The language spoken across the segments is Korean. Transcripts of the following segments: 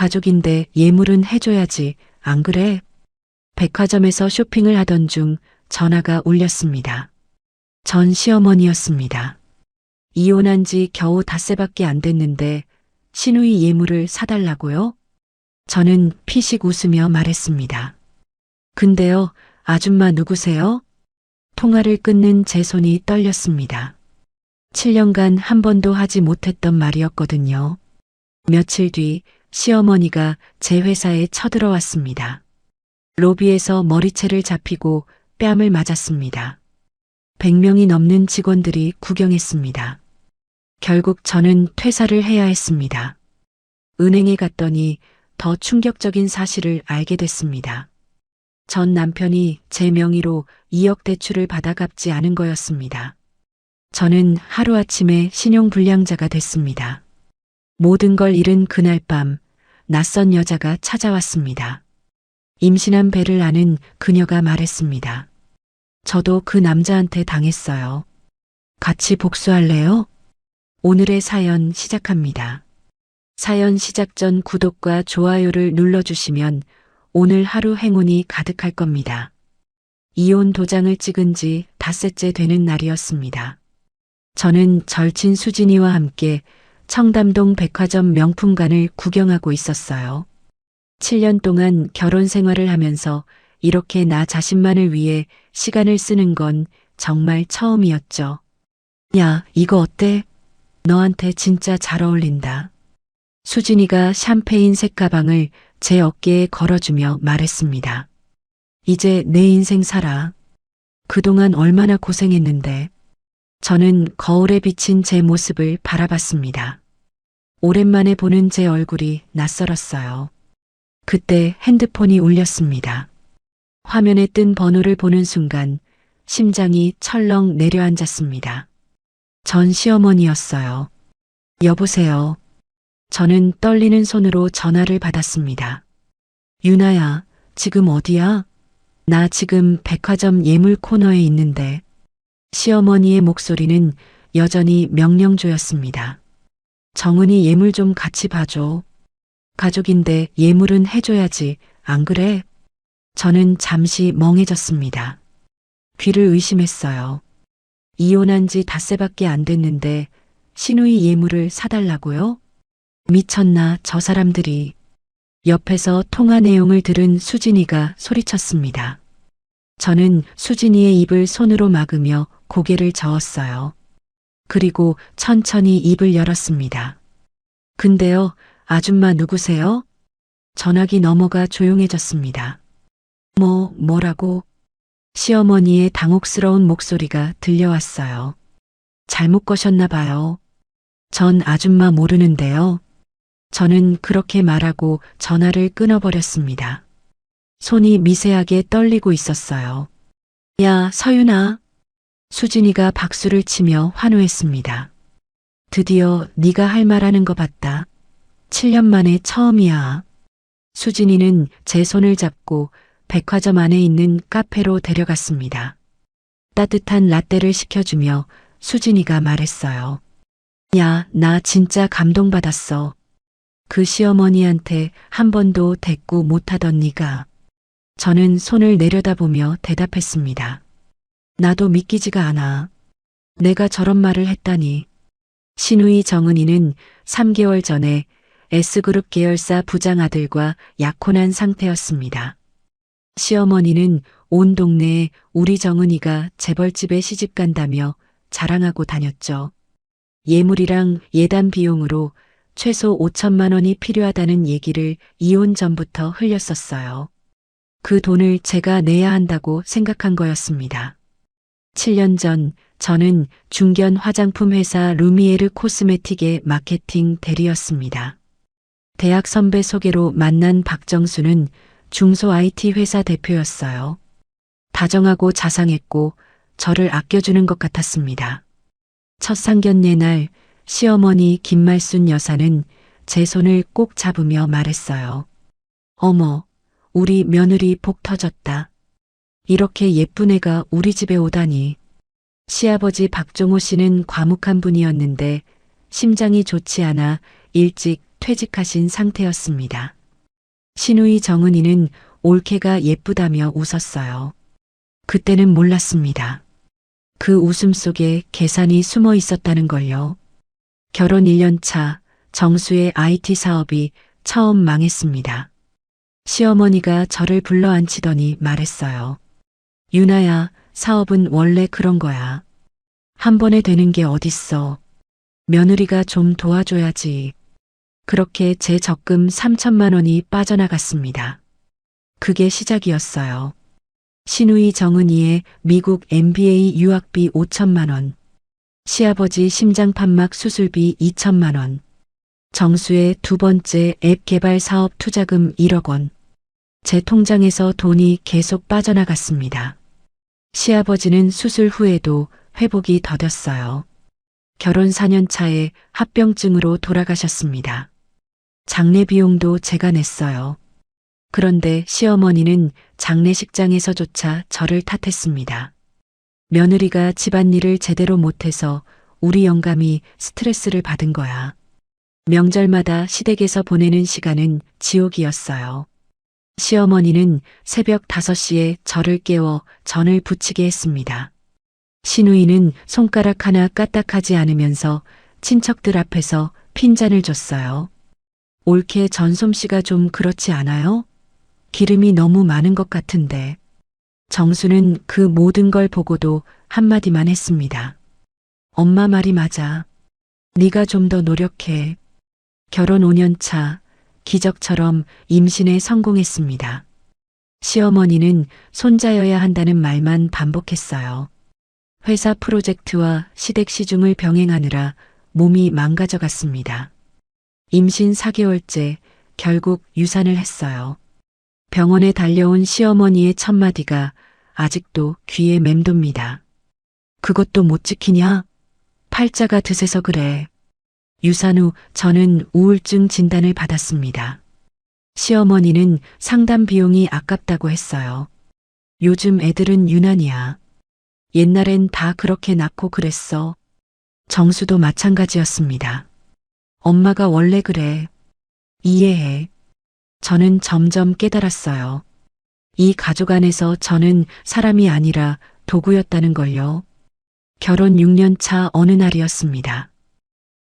가족인데 예물은 해줘야지, 안 그래? 백화점에서 쇼핑을 하던 중 전화가 울렸습니다. 전 시어머니였습니다. 이혼한 지 겨우 닷새밖에 안 됐는데 시누이 예물을 사달라고요? 저는 피식 웃으며 말했습니다. 근데요, 아줌마 누구세요? 통화를 끊는 제 손이 떨렸습니다. 7년간 한 번도 하지 못했던 말이었거든요. 며칠 뒤 시어머니가 제 회사에 쳐들어왔습니다. 로비에서 머리채를 잡히고 뺨을 맞았습니다. 100명이 넘는 직원들이 구경했습니다. 결국 저는 퇴사를 해야 했습니다. 은행에 갔더니 더 충격적인 사실을 알게 됐습니다. 전 남편이 제 명의로 2억 대출을 받아 갚지 않은 거였습니다. 저는 하루아침에 신용불량자가 됐습니다. 모든 걸 잃은 그날 밤 낯선 여자가 찾아왔습니다. 임신한 배를 아는 그녀가 말했습니다. 저도 그 남자한테 당했어요. 같이 복수할래요? 오늘의 사연 시작합니다. 사연 시작 전 구독과 좋아요를 눌러주시면 오늘 하루 행운이 가득할 겁니다. 이혼 도장을 찍은 지 닷새째 되는 날이었습니다. 저는 절친 수진이와 함께 청담동 백화점 명품관을 구경하고 있었어요. 7년 동안 결혼 생활을 하면서 이렇게 나 자신만을 위해 시간을 쓰는 건 정말 처음이었죠. 야, 이거 어때? 너한테 진짜 잘 어울린다. 수진이가 샴페인 색 가방을 제 어깨에 걸어주며 말했습니다. 이제 내 인생 살아. 그동안 얼마나 고생했는데. 저는 거울에 비친 제 모습을 바라봤습니다. 오랜만에 보는 제 얼굴이 낯설었어요. 그때 핸드폰이 울렸습니다. 화면에 뜬 번호를 보는 순간 심장이 철렁 내려앉았습니다. 전 시어머니였어요. 여보세요. 저는 떨리는 손으로 전화를 받았습니다. 유나야, 지금 어디야? 나 지금 백화점 예물 코너에 있는데. 시어머니의 목소리는 여전히 명령조였습니다. 정은이 예물 좀 같이 봐줘. 가족인데 예물은 해줘야지, 안 그래? 저는 잠시 멍해졌습니다. 귀를 의심했어요. 이혼한 지 닷새밖에 안 됐는데 시누이 예물을 사달라고요? 미쳤나 저 사람들이. 옆에서 통화 내용을 들은 수진이가 소리쳤습니다. 저는 수진이의 입을 손으로 막으며 고개를 저었어요. 그리고 천천히 입을 열었습니다. 근데요, 아줌마 누구세요? 전화기 너머가 조용해졌습니다. 뭐라고? 시어머니의 당혹스러운 목소리가 들려왔어요. 잘못 거셨나 봐요. 전 아줌마 모르는데요. 저는 그렇게 말하고 전화를 끊어버렸습니다. 손이 미세하게 떨리고 있었어요. 야, 서윤아. 수진이가 박수를 치며 환호했습니다. 드디어 네가 할 말하는 거 봤다. 7년 만에 처음이야. 수진이는 제 손을 잡고 백화점 안에 있는 카페로 데려갔습니다. 따뜻한 라떼를 시켜주며 수진이가 말했어요. 야, 나 진짜 감동받았어. 그 시어머니한테 한 번도 대꾸 못하던 네가. 저는 손을 내려다보며 대답했습니다. 나도 믿기지가 않아. 내가 저런 말을 했다니. 시누이 정은이는 3개월 전에 S그룹 계열사 부장 아들과 약혼한 상태였습니다. 시어머니는 온 동네에 우리 정은이가 재벌집에 시집 간다며 자랑하고 다녔죠. 예물이랑 예단 비용으로 최소 5천만 원이 필요하다는 얘기를 이혼 전부터 흘렸었어요. 그 돈을 제가 내야 한다고 생각한 거였습니다. 7년 전 저는 중견 화장품 회사 루미에르 코스메틱의 마케팅 대리였습니다. 대학 선배 소개로 만난 박정수는 중소 IT 회사 대표였어요. 다정하고 자상했고 저를 아껴주는 것 같았습니다. 첫 상견례 날 시어머니 김말순 여사는 제 손을 꼭 잡으며 말했어요. 어머, 우리 며느리 복 터졌다. 이렇게 예쁜 애가 우리 집에 오다니. 시아버지 박종호 씨는 과묵한 분이었는데 심장이 좋지 않아 일찍 퇴직하신 상태였습니다. 시누이 정은이는 올케가 예쁘다며 웃었어요. 그때는 몰랐습니다. 그 웃음 속에 계산이 숨어 있었다는 걸요. 결혼 1년 차 정수의 IT 사업이 처음 망했습니다. 시어머니가 저를 불러 앉히더니 말했어요. 유나야, 사업은 원래 그런 거야. 한 번에 되는 게 어딨어. 며느리가 좀 도와줘야지. 그렇게 제 적금 3천만 원이 빠져나갔습니다. 그게 시작이었어요. 시누이 정은이의 미국 MBA 유학비 5천만 원, 시아버지 심장판막 수술비 2천만 원, 정수의 두 번째 앱 개발 사업 투자금 1억 원. 제 통장에서 돈이 계속 빠져나갔습니다. 시아버지는 수술 후에도 회복이 더뎠어요. 결혼 4년 차에 합병증으로 돌아가셨습니다. 장례 비용도 제가 냈어요. 그런데 시어머니는 장례식장에서조차 저를 탓했습니다. 며느리가 집안일을 제대로 못해서 우리 영감이 스트레스를 받은 거야. 명절마다 시댁에서 보내는 시간은 지옥이었어요. 시어머니는 새벽 5시에 저를 깨워 전을 부치게 했습니다. 시누이는 손가락 하나 까딱하지 않으면서 친척들 앞에서 핀잔을 줬어요. 올케 전솜씨가 좀 그렇지 않아요? 기름이 너무 많은 것 같은데. 정수는 그 모든 걸 보고도 한마디만 했습니다. 엄마 말이 맞아. 네가 좀 더 노력해. 결혼 5년 차 기적처럼 임신에 성공했습니다. 시어머니는 손자여야 한다는 말만 반복했어요. 회사 프로젝트와 시댁 시중을 병행하느라 몸이 망가져갔습니다. 임신 4개월째 결국 유산을 했어요. 병원에 달려온 시어머니의 첫마디가 아직도 귀에 맴돕니다. 그것도 못 지키냐? 팔자가 드세서 그래. 유산 후 저는 우울증 진단을 받았습니다. 시어머니는 상담 비용이 아깝다고 했어요. 요즘 애들은 유난이야. 옛날엔 다 그렇게 낳고 그랬어. 정수도 마찬가지였습니다. 엄마가 원래 그래. 이해해. 저는 점점 깨달았어요. 이 가족 안에서 저는 사람이 아니라 도구였다는 걸요. 결혼 6년 차 어느 날이었습니다.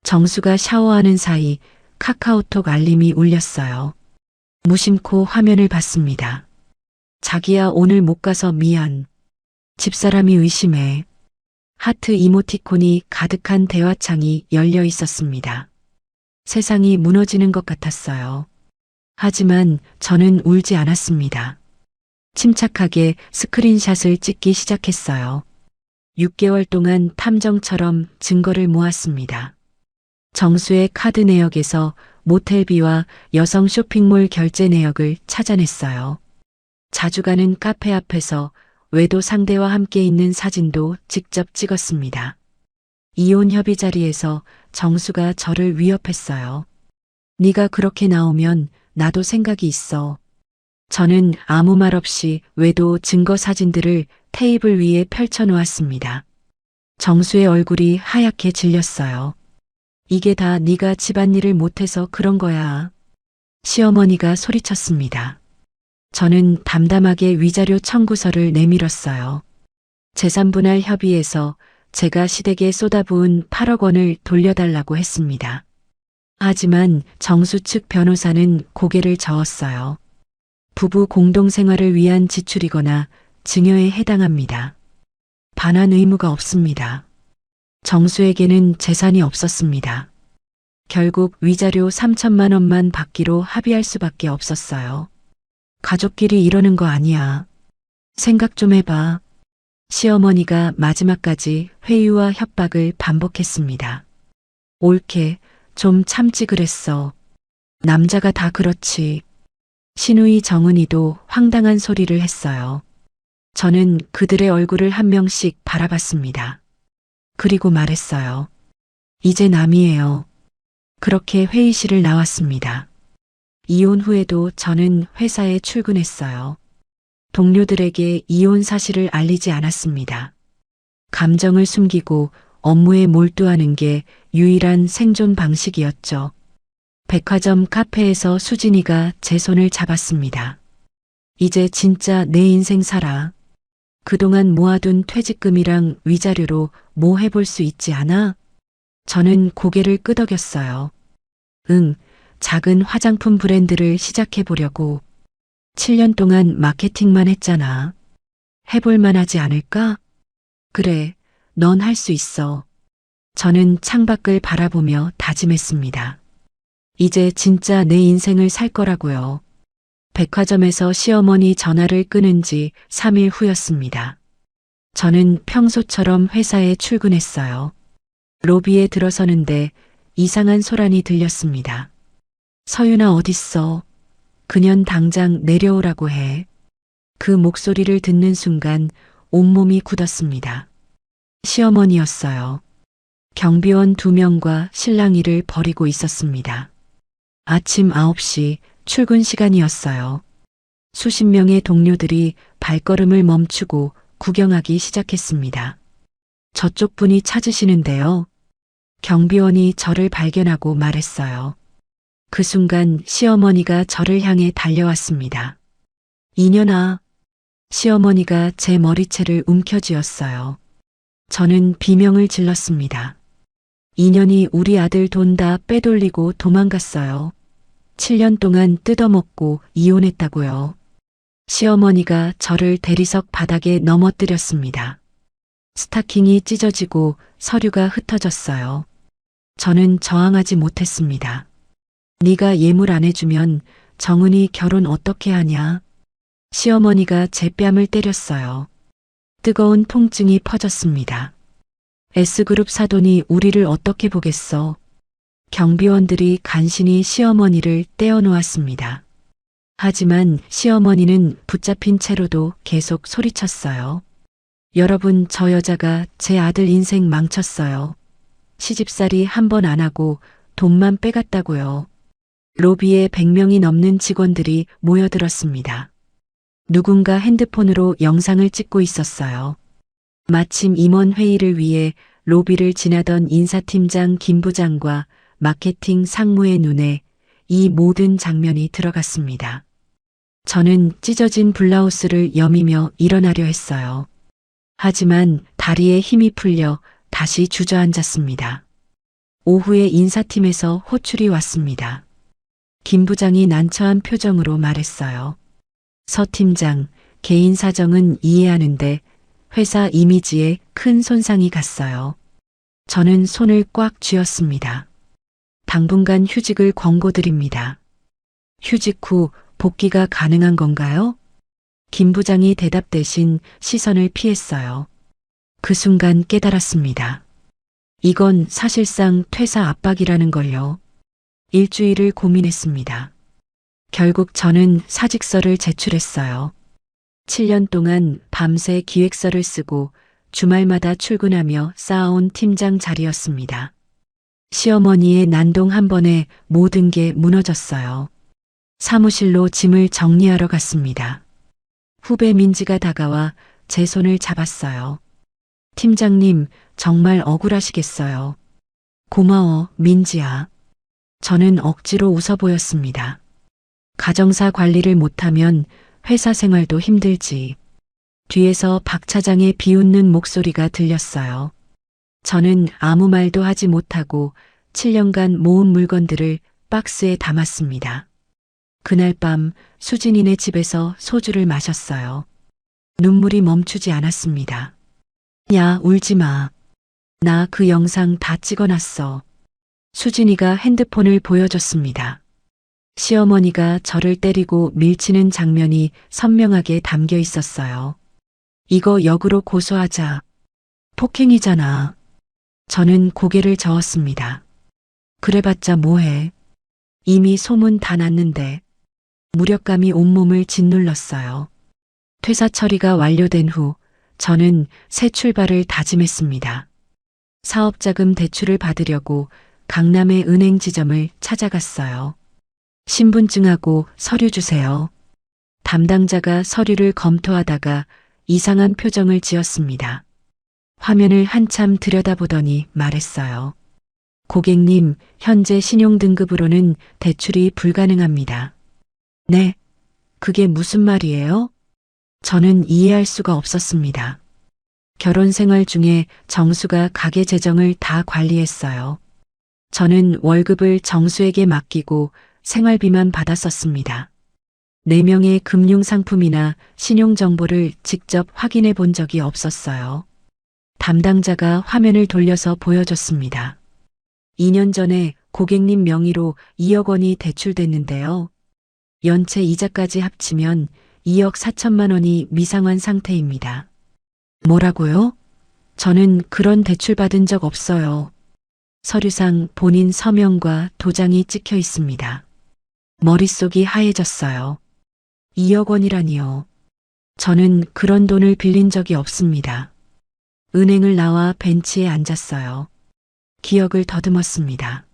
정수가 샤워하는 사이 카카오톡 알림이 울렸어요. 무심코 화면을 봤습니다. 자기야, 오늘 못 가서 미안. 집사람이 의심해. 하트 이모티콘이 가득한 대화창이 열려 있었습니다. 세상이 무너지는 것 같았어요. 하지만 저는 울지 않았습니다. 침착하게 스크린샷을 찍기 시작했어요. 6개월 동안 탐정처럼 증거를 모았습니다. 정수의 카드 내역에서 모텔비와 여성 쇼핑몰 결제 내역을 찾아냈어요. 자주 가는 카페 앞에서 외도 상대와 함께 있는 사진도 직접 찍었습니다. 이혼 협의 자리에서 정수가 저를 위협했어요. 네가 그렇게 나오면 나도 생각이 있어. 저는 아무 말 없이 외도 증거 사진들을 테이블 위에 펼쳐놓았습니다. 정수의 얼굴이 하얗게 질렸어요. 이게 다 네가 집안일을 못해서 그런 거야. 시어머니가 소리쳤습니다. 저는 담담하게 위자료 청구서를 내밀었어요. 재산분할 협의에서 제가 시댁에 쏟아부은 8억 원을 돌려달라고 했습니다. 하지만 정수 측 변호사는 고개를 저었어요. 부부 공동생활을 위한 지출이거나 증여에 해당합니다. 반환 의무가 없습니다. 정수에게는 재산이 없었습니다. 결국 위자료 3천만 원만 받기로 합의할 수밖에 없었어요. 가족끼리 이러는 거 아니야. 생각 좀 해봐. 시어머니가 마지막까지 회유와 협박을 반복했습니다. 옳게 좀 참지 그랬어. 남자가 다 그렇지. 시누이 정은이도 황당한 소리를 했어요. 저는 그들의 얼굴을 한 명씩 바라봤습니다. 그리고 말했어요. 이제 남이에요. 그렇게 회의실을 나왔습니다. 이혼 후에도 저는 회사에 출근했어요. 동료들에게 이혼 사실을 알리지 않았습니다. 감정을 숨기고 업무에 몰두하는 게 유일한 생존 방식이었죠. 백화점 카페에서 수진이가 제 손을 잡았습니다. 이제 진짜 내 인생 살아. 그동안 모아둔 퇴직금이랑 위자료로 뭐 해볼 수 있지 않아? 저는 고개를 끄덕였어요. 응, 작은 화장품 브랜드를 시작해 보려고. 7년 동안 마케팅만 했잖아. 해볼 만하지 않을까? 그래, 넌 할 수 있어. 저는 창밖을 바라보며 다짐했습니다. 이제 진짜 내 인생을 살 거라고요. 백화점에서 시어머니 전화를 끊은 지 3일 후였습니다. 저는 평소처럼 회사에 출근했어요. 로비에 들어서는데 이상한 소란이 들렸습니다. 서윤아 어딨어? 그년 당장 내려오라고 해. 그 목소리를 듣는 순간 온몸이 굳었습니다. 시어머니였어요. 경비원 2명과 실랑이를 벌이고 있었습니다. 아침 9시 출근 시간이었어요. 수십 명의 동료들이 발걸음을 멈추고 구경하기 시작했습니다. 저쪽 분이 찾으시는데요. 경비원이 저를 발견하고 말했어요. 그 순간 시어머니가 저를 향해 달려왔습니다. 이년아. 시어머니가 제 머리채를 움켜쥐었어요. 저는 비명을 질렀습니다. 이년이 우리 아들 돈 다 빼돌리고 도망갔어요. 7년 동안 뜯어먹고 이혼했다고요. 시어머니가 저를 대리석 바닥에 넘어뜨렸습니다. 스타킹이 찢어지고 서류가 흩어졌어요. 저는 저항하지 못했습니다. 네가 예물 안 해주면 정은이 결혼 어떻게 하냐? 시어머니가 제 뺨을 때렸어요. 뜨거운 통증이 퍼졌습니다. S그룹 사돈이 우리를 어떻게 보겠어? 경비원들이 간신히 시어머니를 떼어놓았습니다. 하지만 시어머니는 붙잡힌 채로도 계속 소리쳤어요. 여러분, 저 여자가 제 아들 인생 망쳤어요. 시집살이 한 번 안 하고 돈만 빼갔다고요. 로비에 100명이 넘는 직원들이 모여들었습니다. 누군가 핸드폰으로 영상을 찍고 있었어요. 마침 임원 회의를 위해 로비를 지나던 인사팀장 김 부장과 마케팅 상무의 눈에 이 모든 장면이 들어갔습니다. 저는 찢어진 블라우스를 여미며 일어나려 했어요. 하지만 다리에 힘이 풀려 다시 주저앉았습니다. 오후에 인사팀에서 호출이 왔습니다. 김 부장이 난처한 표정으로 말했어요. 서 팀장, 개인 사정은 이해하는데 회사 이미지에 큰 손상이 갔어요. 저는 손을 꽉 쥐었습니다. 당분간 휴직을 권고드립니다. 휴직 후 복귀가 가능한 건가요? 김 부장이 대답 대신 시선을 피했어요. 그 순간 깨달았습니다. 이건 사실상 퇴사 압박이라는 걸요. 일주일을 고민했습니다. 결국 저는 사직서를 제출했어요. 7년 동안 밤새 기획서를 쓰고 주말마다 출근하며 쌓아온 팀장 자리였습니다. 시어머니의 난동 한 번에 모든 게 무너졌어요. 사무실로 짐을 정리하러 갔습니다. 후배 민지가 다가와 제 손을 잡았어요. 팀장님, 정말 억울하시겠어요. 고마워, 민지야. 저는 억지로 웃어 보였습니다. 가정사 관리를 못하면 회사 생활도 힘들지. 뒤에서 박 차장의 비웃는 목소리가 들렸어요. 저는 아무 말도 하지 못하고 7년간 모은 물건들을 박스에 담았습니다. 그날 밤 수진이네 집에서 소주를 마셨어요. 눈물이 멈추지 않았습니다. 야, 울지 마. 나 그 영상 다 찍어놨어. 수진이가 핸드폰을 보여줬습니다. 시어머니가 저를 때리고 밀치는 장면이 선명하게 담겨 있었어요. 이거 역으로 고소하자. 폭행이잖아. 저는 고개를 저었습니다. 그래봤자 뭐해. 이미 소문 다 났는데. 무력감이 온몸을 짓눌렀어요. 퇴사 처리가 완료된 후 저는 새 출발을 다짐했습니다. 사업자금 대출을 받으려고 강남의 은행 지점을 찾아갔어요. 신분증하고 서류 주세요. 담당자가 서류를 검토하다가 이상한 표정을 지었습니다. 화면을 한참 들여다보더니 말했어요. 고객님, 현재 신용등급으로는 대출이 불가능합니다. 네? 그게 무슨 말이에요? 저는 이해할 수가 없었습니다. 결혼 생활 중에 정수가 가게 재정을 다 관리했어요. 저는 월급을 정수에게 맡기고 생활비만 받았었습니다. 4명의 금융상품이나 신용정보를 직접 확인해 본 적이 없었어요. 담당자가 화면을 돌려서 보여줬습니다. 2년 전에 고객님 명의로 2억 원이 대출됐는데요. 연체 이자까지 합치면 2억 4천만 원이 미상환 상태입니다. 뭐라고요? 저는 그런 대출 받은 적 없어요. 서류상 본인 서명과 도장이 찍혀 있습니다. 머릿속이 하얘졌어요. 2억 원이라니요. 저는 그런 돈을 빌린 적이 없습니다. 은행을 나와 벤치에 앉았어요. 기억을 더듬었습니다.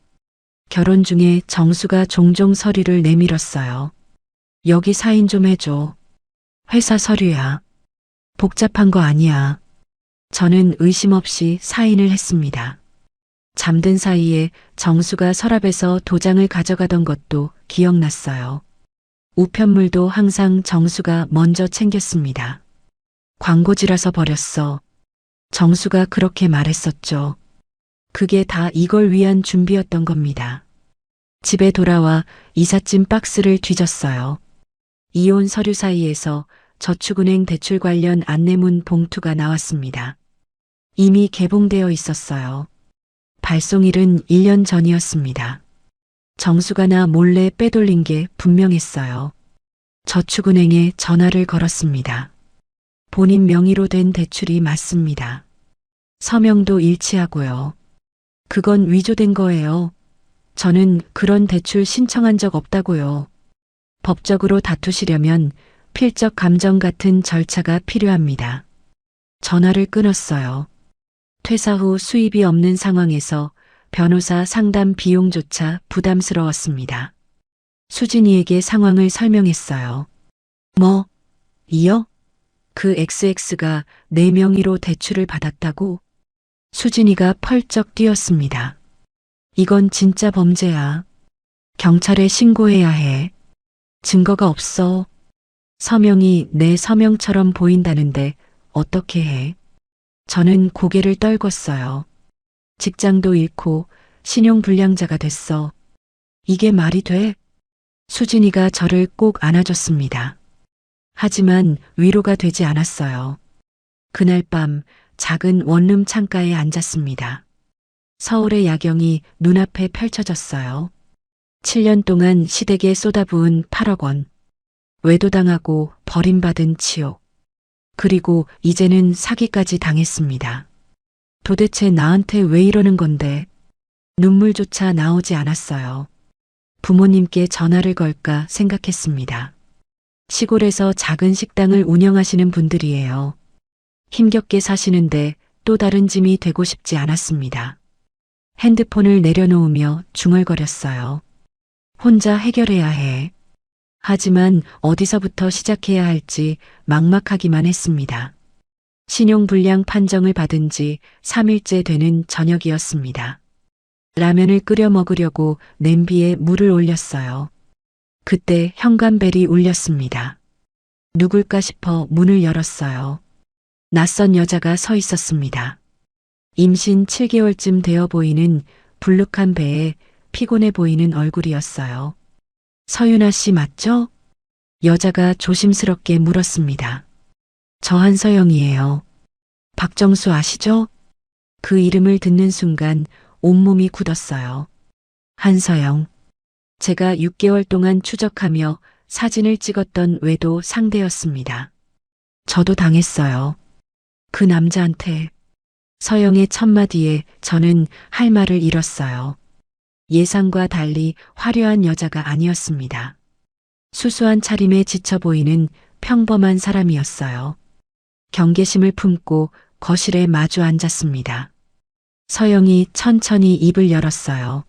결혼 중에 정수가 종종 서류를 내밀었어요. 여기 사인 좀 해줘. 회사 서류야. 복잡한 거 아니야. 저는 의심 없이 사인을 했습니다. 잠든 사이에 정수가 서랍에서 도장을 가져가던 것도 기억났어요. 우편물도 항상 정수가 먼저 챙겼습니다. 광고지라서 버렸어. 정수가 그렇게 말했었죠. 그게 다 이걸 위한 준비였던 겁니다. 집에 돌아와 이삿짐 박스를 뒤졌어요. 이혼 서류 사이에서 저축은행 대출 관련 안내문 봉투가 나왔습니다. 이미 개봉되어 있었어요. 발송일은 1년 전이었습니다. 정수가 나 몰래 빼돌린 게 분명했어요. 저축은행에 전화를 걸었습니다. 본인 명의로 된 대출이 맞습니다. 서명도 일치하고요. 그건 위조된 거예요. 저는 그런 대출 신청한 적 없다고요. 법적으로 다투시려면 필적 감정 같은 절차가 필요합니다. 전화를 끊었어요. 퇴사 후 수입이 없는 상황에서 변호사 상담 비용조차 부담스러웠습니다. 수진이에게 상황을 설명했어요. 뭐? 이요? 그 XX가 내 명의로 대출을 받았다고? 수진이가 펄쩍 뛰었습니다. 이건 진짜 범죄야. 경찰에 신고해야 해. 증거가 없어. 서명이 내 서명처럼 보인다는데 어떻게 해? 저는 고개를 떨궜어요. 직장도 잃고 신용불량자가 됐어. 이게 말이 돼? 수진이가 저를 꼭 안아줬습니다. 하지만 위로가 되지 않았어요. 그날 밤 작은 원룸 창가에 앉았습니다. 서울의 야경이 눈앞에 펼쳐졌어요. 7년 동안 시댁에 쏟아부은 8억 원. 외도당하고 버림받은 치욕. 그리고 이제는 사기까지 당했습니다. 도대체 나한테 왜 이러는 건데? 눈물조차 나오지 않았어요. 부모님께 전화를 걸까 생각했습니다. 시골에서 작은 식당을 운영하시는 분들이에요. 힘겹게 사시는데 또 다른 짐이 되고 싶지 않았습니다. 핸드폰을 내려놓으며 중얼거렸어요. 혼자 해결해야 해. 하지만 어디서부터 시작해야 할지 막막하기만 했습니다. 신용불량 판정을 받은 지 3일째 되는 저녁이었습니다. 라면을 끓여 먹으려고 냄비에 물을 올렸어요. 그때 현관벨이 울렸습니다. 누굴까 싶어 문을 열었어요. 낯선 여자가 서 있었습니다. 임신 7개월쯤 되어 보이는 불룩한 배에 피곤해 보이는 얼굴이었어요. 서윤아 씨 맞죠? 여자가 조심스럽게 물었습니다. 저 한서영이에요. 박정수 아시죠? 그 이름을 듣는 순간 온몸이 굳었어요. 한서영. 제가 6개월 동안 추적하며 사진을 찍었던 외도 상대였습니다. 저도 당했어요. 그 남자한테. 서영의 첫마디에 저는 할 말을 잃었어요. 예상과 달리 화려한 여자가 아니었습니다. 수수한 차림에 지쳐 보이는 평범한 사람이었어요. 경계심을 품고 거실에 마주 앉았습니다. 서영이 천천히 입을 열었어요.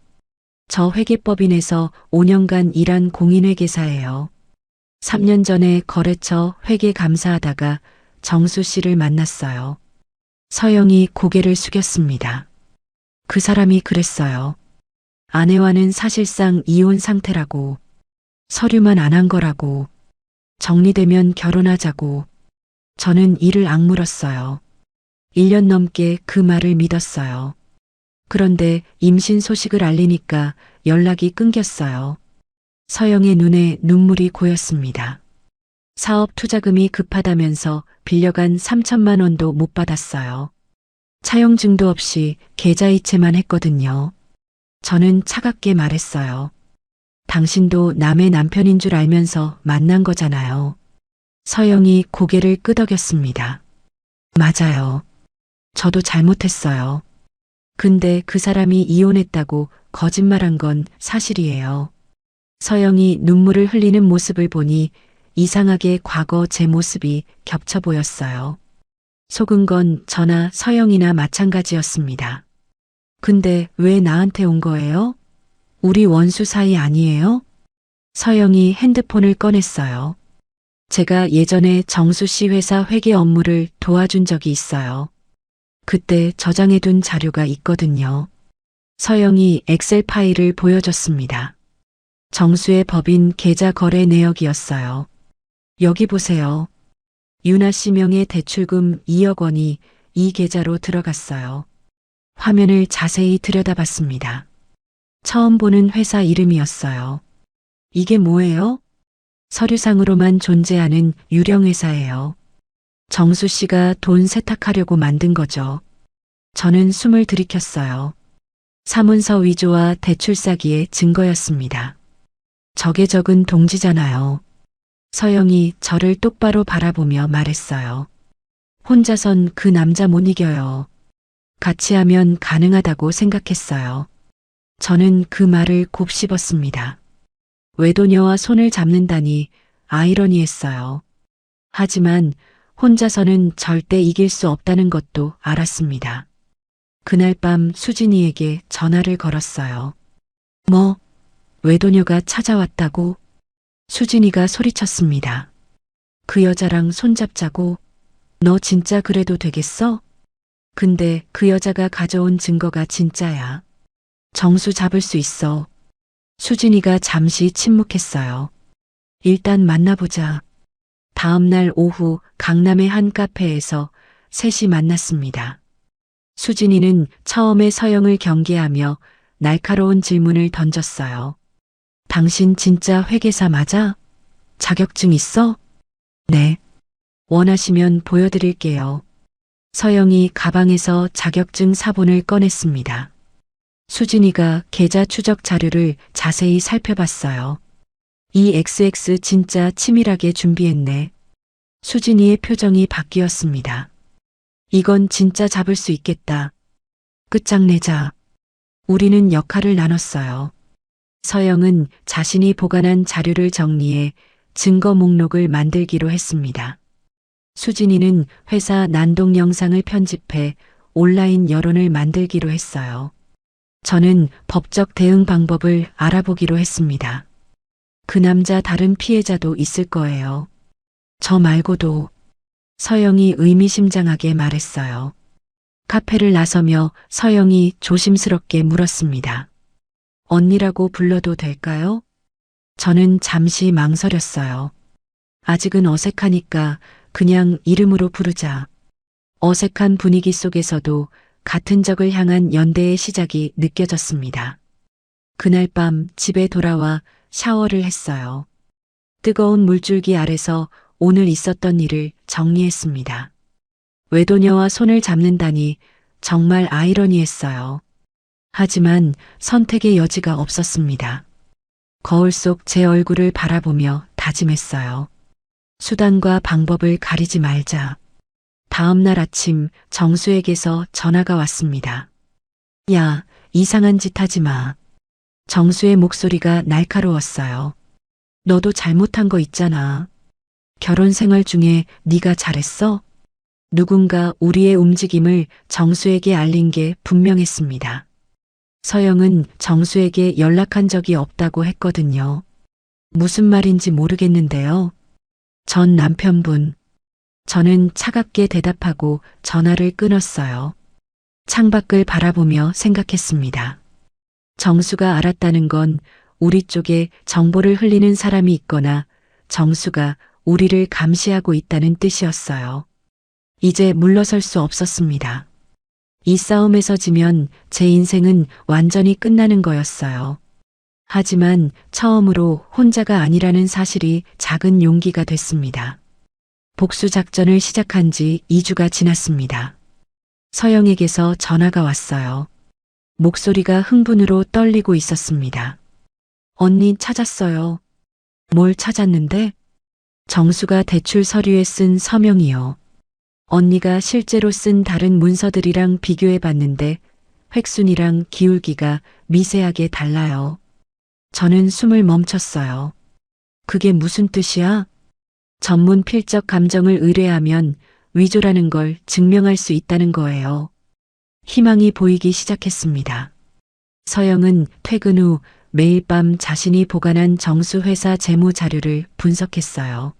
저 회계법인에서 5년간 일한 공인회계사예요. 3년 전에 거래처 회계 감사하다가 정수 씨를 만났어요. 서영이 고개를 숙였습니다. 그 사람이 그랬어요. 아내와는 사실상 이혼 상태라고, 서류만 안 한 거라고, 정리되면 결혼하자고. 저는 이를 악물었어요. 1년 넘게 그 말을 믿었어요. 그런데 임신 소식을 알리니까 연락이 끊겼어요. 서영의 눈에 눈물이 고였습니다. 사업 투자금이 급하다면서 빌려간 3천만 원도 못 받았어요. 차용증도 없이 계좌이체만 했거든요. 저는 차갑게 말했어요. 당신도 남의 남편인 줄 알면서 만난 거잖아요. 서영이 고개를 끄덕였습니다. 맞아요. 저도 잘못했어요. 근데 그 사람이 이혼했다고 거짓말한 건 사실이에요. 서영이 눈물을 흘리는 모습을 보니 이상하게 과거 제 모습이 겹쳐 보였어요. 속은 건 저나 서영이나 마찬가지였습니다. 근데 왜 나한테 온 거예요? 우리 원수 사이 아니에요? 서영이 핸드폰을 꺼냈어요. 제가 예전에 정수 씨 회사 회계 업무를 도와준 적이 있어요. 그때 저장해둔 자료가 있거든요. 서영이 엑셀 파일을 보여줬습니다. 정수의 법인 계좌 거래 내역이었어요. 여기 보세요. 유나 씨 명의 대출금 2억 원이 이 계좌로 들어갔어요. 화면을 자세히 들여다봤습니다. 처음 보는 회사 이름이었어요. 이게 뭐예요? 서류상으로만 존재하는 유령 회사예요. 정수 씨가 돈 세탁하려고 만든 거죠. 저는 숨을 들이켰어요. 사문서 위조와 대출 사기의 증거였습니다. 적에 적은 동지잖아요. 서영이 저를 똑바로 바라보며 말했어요. 혼자선 그 남자 못 이겨요. 같이 하면 가능하다고 생각했어요. 저는 그 말을 곱씹었습니다. 외도녀와 손을 잡는다니 아이러니했어요. 하지만 혼자서는 절대 이길 수 없다는 것도 알았습니다. 그날 밤 수진이에게 전화를 걸었어요. 뭐, 외도녀가 찾아왔다고? 수진이가 소리쳤습니다. 그 여자랑 손잡자고? 너 진짜 그래도 되겠어? 근데 그 여자가 가져온 증거가 진짜야. 정수 잡을 수 있어. 수진이가 잠시 침묵했어요. 일단 만나보자. 다음 날 오후 강남의 한 카페에서 셋이 만났습니다. 수진이는 처음에 서영을 경계하며 날카로운 질문을 던졌어요. 당신 진짜 회계사 맞아? 자격증 있어? 네. 원하시면 보여드릴게요. 서영이 가방에서 자격증 사본을 꺼냈습니다. 수진이가 계좌 추적 자료를 자세히 살펴봤어요. 이 XX 진짜 치밀하게 준비했네. 수진이의 표정이 바뀌었습니다. 이건 진짜 잡을 수 있겠다. 끝장내자. 우리는 역할을 나눴어요. 서영은 자신이 보관한 자료를 정리해 증거 목록을 만들기로 했습니다. 수진이는 회사 난동 영상을 편집해 온라인 여론을 만들기로 했어요. 저는 법적 대응 방법을 알아보기로 했습니다. 그 남자 다른 피해자도 있을 거예요. 저 말고도. 서영이 의미심장하게 말했어요. 카페를 나서며 서영이 조심스럽게 물었습니다. 언니라고 불러도 될까요? 저는 잠시 망설였어요. 아직은 어색하니까 그냥 이름으로 부르자. 어색한 분위기 속에서도 같은 적을 향한 연대의 시작이 느껴졌습니다. 그날 밤 집에 돌아와 샤워를 했어요. 뜨거운 물줄기 아래서 오늘 있었던 일을 정리했습니다. 외도녀와 손을 잡는다니 정말 아이러니했어요. 하지만 선택의 여지가 없었습니다. 거울 속 제 얼굴을 바라보며 다짐했어요. 수단과 방법을 가리지 말자. 다음 날 아침 정수에게서 전화가 왔습니다. 야, 이상한 짓 하지 마. 정수의 목소리가 날카로웠어요. 너도 잘못한 거 있잖아. 결혼 생활 중에 네가 잘했어? 누군가 우리의 움직임을 정수에게 알린 게 분명했습니다. 서영은 정수에게 연락한 적이 없다고 했거든요. 무슨 말인지 모르겠는데요. 전 남편분. 저는 차갑게 대답하고 전화를 끊었어요. 창밖을 바라보며 생각했습니다. 정수가 알았다는 건 우리 쪽에 정보를 흘리는 사람이 있거나 정수가 우리를 감시하고 있다는 뜻이었어요. 이제 물러설 수 없었습니다. 이 싸움에서 지면 제 인생은 완전히 끝나는 거였어요. 하지만 처음으로 혼자가 아니라는 사실이 작은 용기가 됐습니다. 복수 작전을 시작한 지 2주가 지났습니다. 서영에게서 전화가 왔어요. 목소리가 흥분으로 떨리고 있었습니다. 언니 찾았어요. 뭘 찾았는데? 정수가 대출 서류에 쓴 서명이요. 언니가 실제로 쓴 다른 문서들이랑 비교해 봤는데 획순이랑 기울기가 미세하게 달라요. 저는 숨을 멈췄어요. 그게 무슨 뜻이야? 전문 필적 감정을 의뢰하면 위조라는 걸 증명할 수 있다는 거예요. 희망이 보이기 시작했습니다. 서영은 퇴근 후 매일 밤 자신이 보관한 정수 회사 재무 자료를 분석했어요.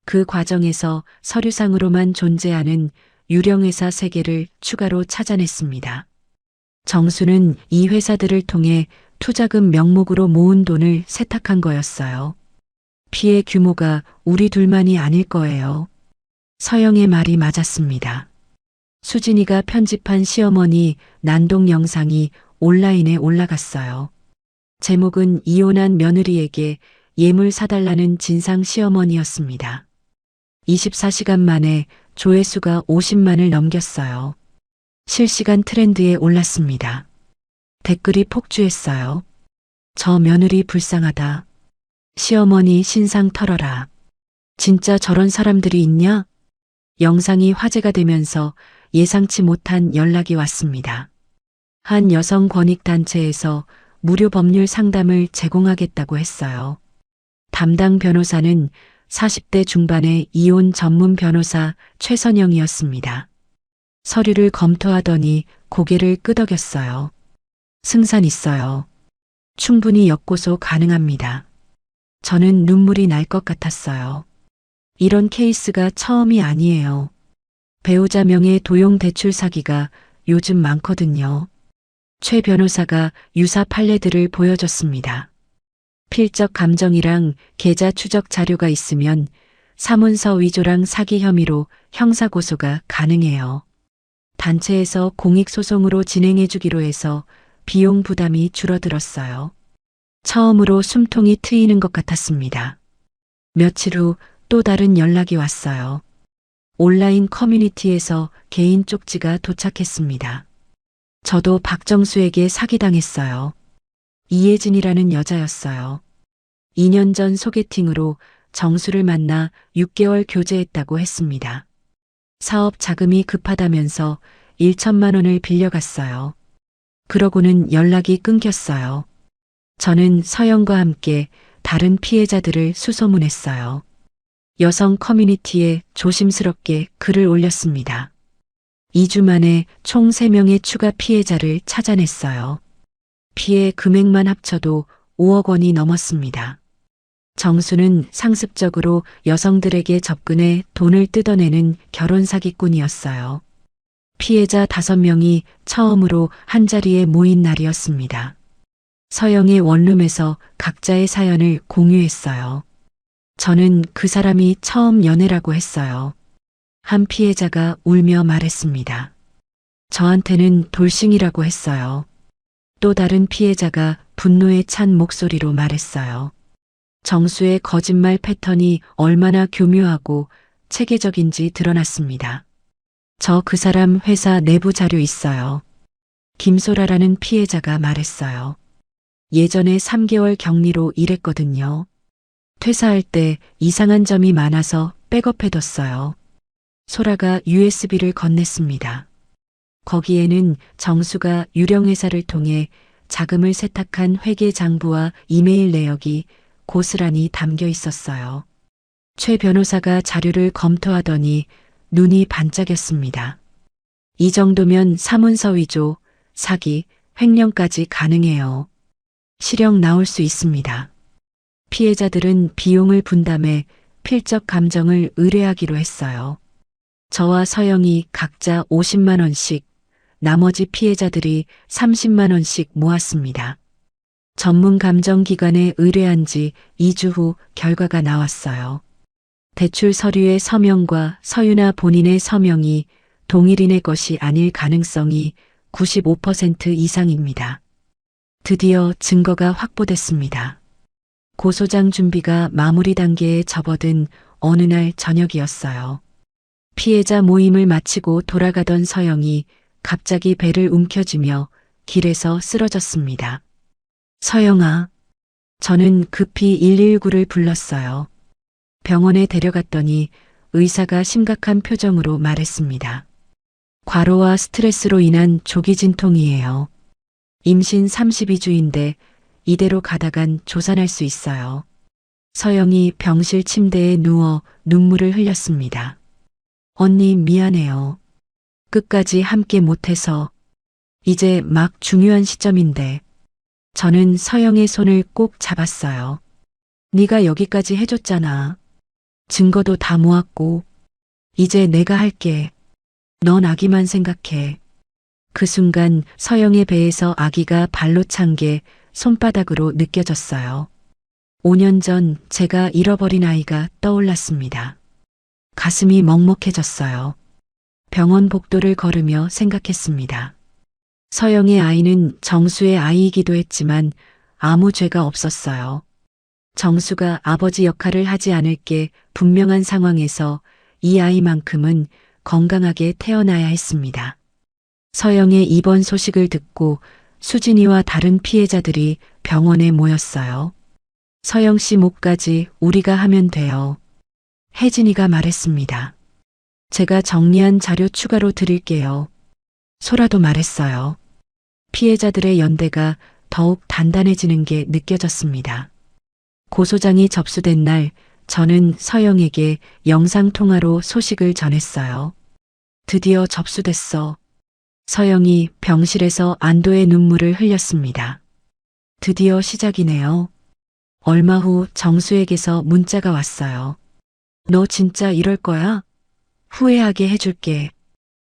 그 과정에서 서류상으로만 존재하는 유령 회사 3개를 추가로 찾아냈습니다. 정수는 이 회사들을 통해 투자금 명목으로 모은 돈을 세탁한 거였어요. 피해 규모가 우리 둘만이 아닐 거예요. 서영의 말이 맞았습니다. 수진이가 편집한 시어머니 난동 영상이 온라인에 올라갔어요. 제목은 이혼한 며느리에게 예물 사달라는 진상 시어머니였습니다. 24시간 만에 조회수가 50만을 넘겼어요. 실시간 트렌드에 올랐습니다. 댓글이 폭주했어요. 저 며느리 불쌍하다. 시어머니 신상 털어라. 진짜 저런 사람들이 있냐? 영상이 화제가 되면서 예상치 못한 연락이 왔습니다. 한 여성 권익단체에서 무료 법률 상담을 제공하겠다고 했어요. 담당 변호사는 40대 중반의 이혼 전문 변호사 최선영이었습니다. 서류를 검토하더니 고개를 끄덕였어요. 승산 있어요. 충분히 역고소 가능합니다. 저는 눈물이 날 것 같았어요. 이런 케이스가 처음이 아니에요. 배우자 명의 도용 대출 사기가 요즘 많거든요. 최 변호사가 유사 판례들을 보여줬습니다. 필적 감정이랑 계좌 추적 자료가 있으면 사문서 위조랑 사기 혐의로 형사고소가 가능해요. 단체에서 공익소송으로 진행해주기로 해서 비용 부담이 줄어들었어요. 처음으로 숨통이 트이는 것 같았습니다. 며칠 후 또 다른 연락이 왔어요. 온라인 커뮤니티에서 개인 쪽지가 도착했습니다. 저도 박정수에게 사기당했어요. 이예진이라는 여자였어요. 2년 전 소개팅으로 정수를 만나 6개월 교제했다고 했습니다. 사업 자금이 급하다면서 1천만 원을 빌려갔어요. 그러고는 연락이 끊겼어요. 저는 서영과 함께 다른 피해자들을 수소문했어요. 여성 커뮤니티에 조심스럽게 글을 올렸습니다. 2주 만에 총 3명의 추가 피해자를 찾아냈어요. 피해 금액만 합쳐도 5억 원이 넘었습니다. 정수는 상습적으로 여성들에게 접근해 돈을 뜯어내는 결혼 사기꾼이었어요. 피해자 5명이 처음으로 한자리에 모인 날이었습니다. 서영의 원룸에서 각자의 사연을 공유했어요. 저는 그 사람이 처음 연애라고 했어요. 한 피해자가 울며 말했습니다. 저한테는 돌싱이라고 했어요. 또 다른 피해자가 분노에 찬 목소리로 말했어요. 정수의 거짓말 패턴이 얼마나 교묘하고 체계적인지 드러났습니다. 저 그 사람 회사 내부 자료 있어요. 김소라라는 피해자가 말했어요. 예전에 3개월 격리로 일했거든요. 퇴사할 때 이상한 점이 많아서 백업해뒀어요. 소라가 USB를 건넸습니다. 거기에는 정수가 유령회사를 통해 자금을 세탁한 회계 장부와 이메일 내역이 고스란히 담겨 있었어요. 최 변호사가 자료를 검토하더니 눈이 반짝였습니다. 이 정도면 사문서 위조, 사기, 횡령까지 가능해요. 실형 나올 수 있습니다. 피해자들은 비용을 분담해 필적 감정을 의뢰하기로 했어요. 저와 서영이 각자 50만 원씩, 나머지 피해자들이 30만 원씩 모았습니다. 전문 감정기관에 의뢰한 지 2주 후 결과가 나왔어요. 대출 서류의 서명과 서유나 본인의 서명이 동일인의 것이 아닐 가능성이 95% 이상입니다. 드디어 증거가 확보됐습니다. 고소장 준비가 마무리 단계에 접어든 어느 날 저녁이었어요. 피해자 모임을 마치고 돌아가던 서영이 갑자기 배를 움켜쥐며 길에서 쓰러졌습니다. 서영아. 저는 급히 119를 불렀어요. 병원에 데려갔더니 의사가 심각한 표정으로 말했습니다. 과로와 스트레스로 인한 조기 진통이에요. 임신 32주인데 이대로 가다간 조산할 수 있어요. 서영이 병실 침대에 누워 눈물을 흘렸습니다. 언니 미안해요. 끝까지 함께 못해서. 이제 막 중요한 시점인데. 저는 서영의 손을 꼭 잡았어요. 네가 여기까지 해줬잖아. 증거도 다 모았고. 이제 내가 할게. 넌 아기만 생각해. 그 순간 서영의 배에서 아기가 발로 찬 게 손바닥으로 느껴졌어요. 5년 전 제가 잃어버린 아이가 떠올랐습니다. 가슴이 먹먹해졌어요. 병원 복도를 걸으며 생각했습니다. 서영의 아이는 정수의 아이이기도 했지만 아무 죄가 없었어요. 정수가 아버지 역할을 하지 않을 게 분명한 상황에서 이 아이만큼은 건강하게 태어나야 했습니다. 서영의 입원 소식을 듣고 수진이와 다른 피해자들이 병원에 모였어요. 서영 씨 목까지 우리가 하면 돼요. 혜진이가 말했습니다. 제가 정리한 자료 추가로 드릴게요. 소라도 말했어요. 피해자들의 연대가 더욱 단단해지는 게 느껴졌습니다. 고소장이 접수된 날 저는 서영에게 영상통화로 소식을 전했어요. 드디어 접수됐어. 서영이 병실에서 안도의 눈물을 흘렸습니다. 드디어 시작이네요. 얼마 후 정수에게서 문자가 왔어요. 너 진짜 이럴 거야? 후회하게 해줄게.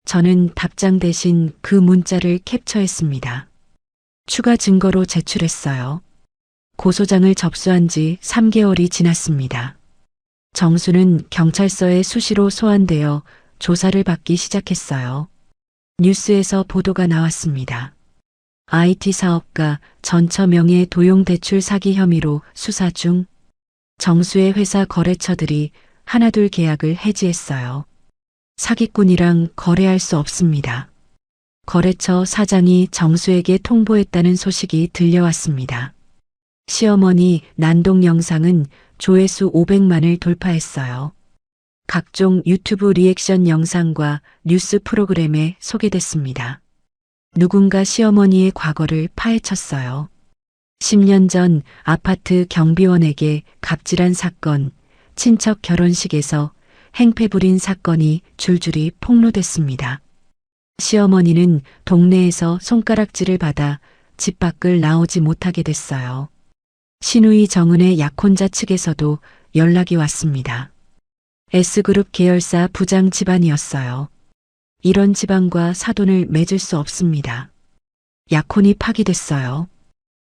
저는 답장 대신 그 문자를 캡처했습니다. 추가 증거로 제출했어요. 고소장을 접수한 지 3개월이 지났습니다. 정수는 경찰서에 수시로 소환되어 조사를 받기 시작했어요. 뉴스에서 보도가 나왔습니다. IT 사업가 전처 명의 도용대출 사기 혐의로 수사 중. 정수의 회사 거래처들이 하나둘 계약을 해지했어요. 사기꾼이랑 거래할 수 없습니다. 거래처 사장이 정수에게 통보했다는 소식이 들려왔습니다. 시어머니 난동 영상은 조회수 500만을 돌파했어요. 각종 유튜브 리액션 영상과 뉴스 프로그램에 소개됐습니다. 누군가 시어머니의 과거를 파헤쳤어요. 10년 전 아파트 경비원에게 갑질한 사건, 친척 결혼식에서 행패 부린 사건이 줄줄이 폭로됐습니다. 시어머니는 동네에서 손가락질을 받아 집 밖을 나오지 못하게 됐어요. 시누이 정은의 약혼자 측에서도 연락이 왔습니다. S그룹 계열사 부장 집안이었어요. 이런 집안과 사돈을 맺을 수 없습니다. 약혼이 파기됐어요.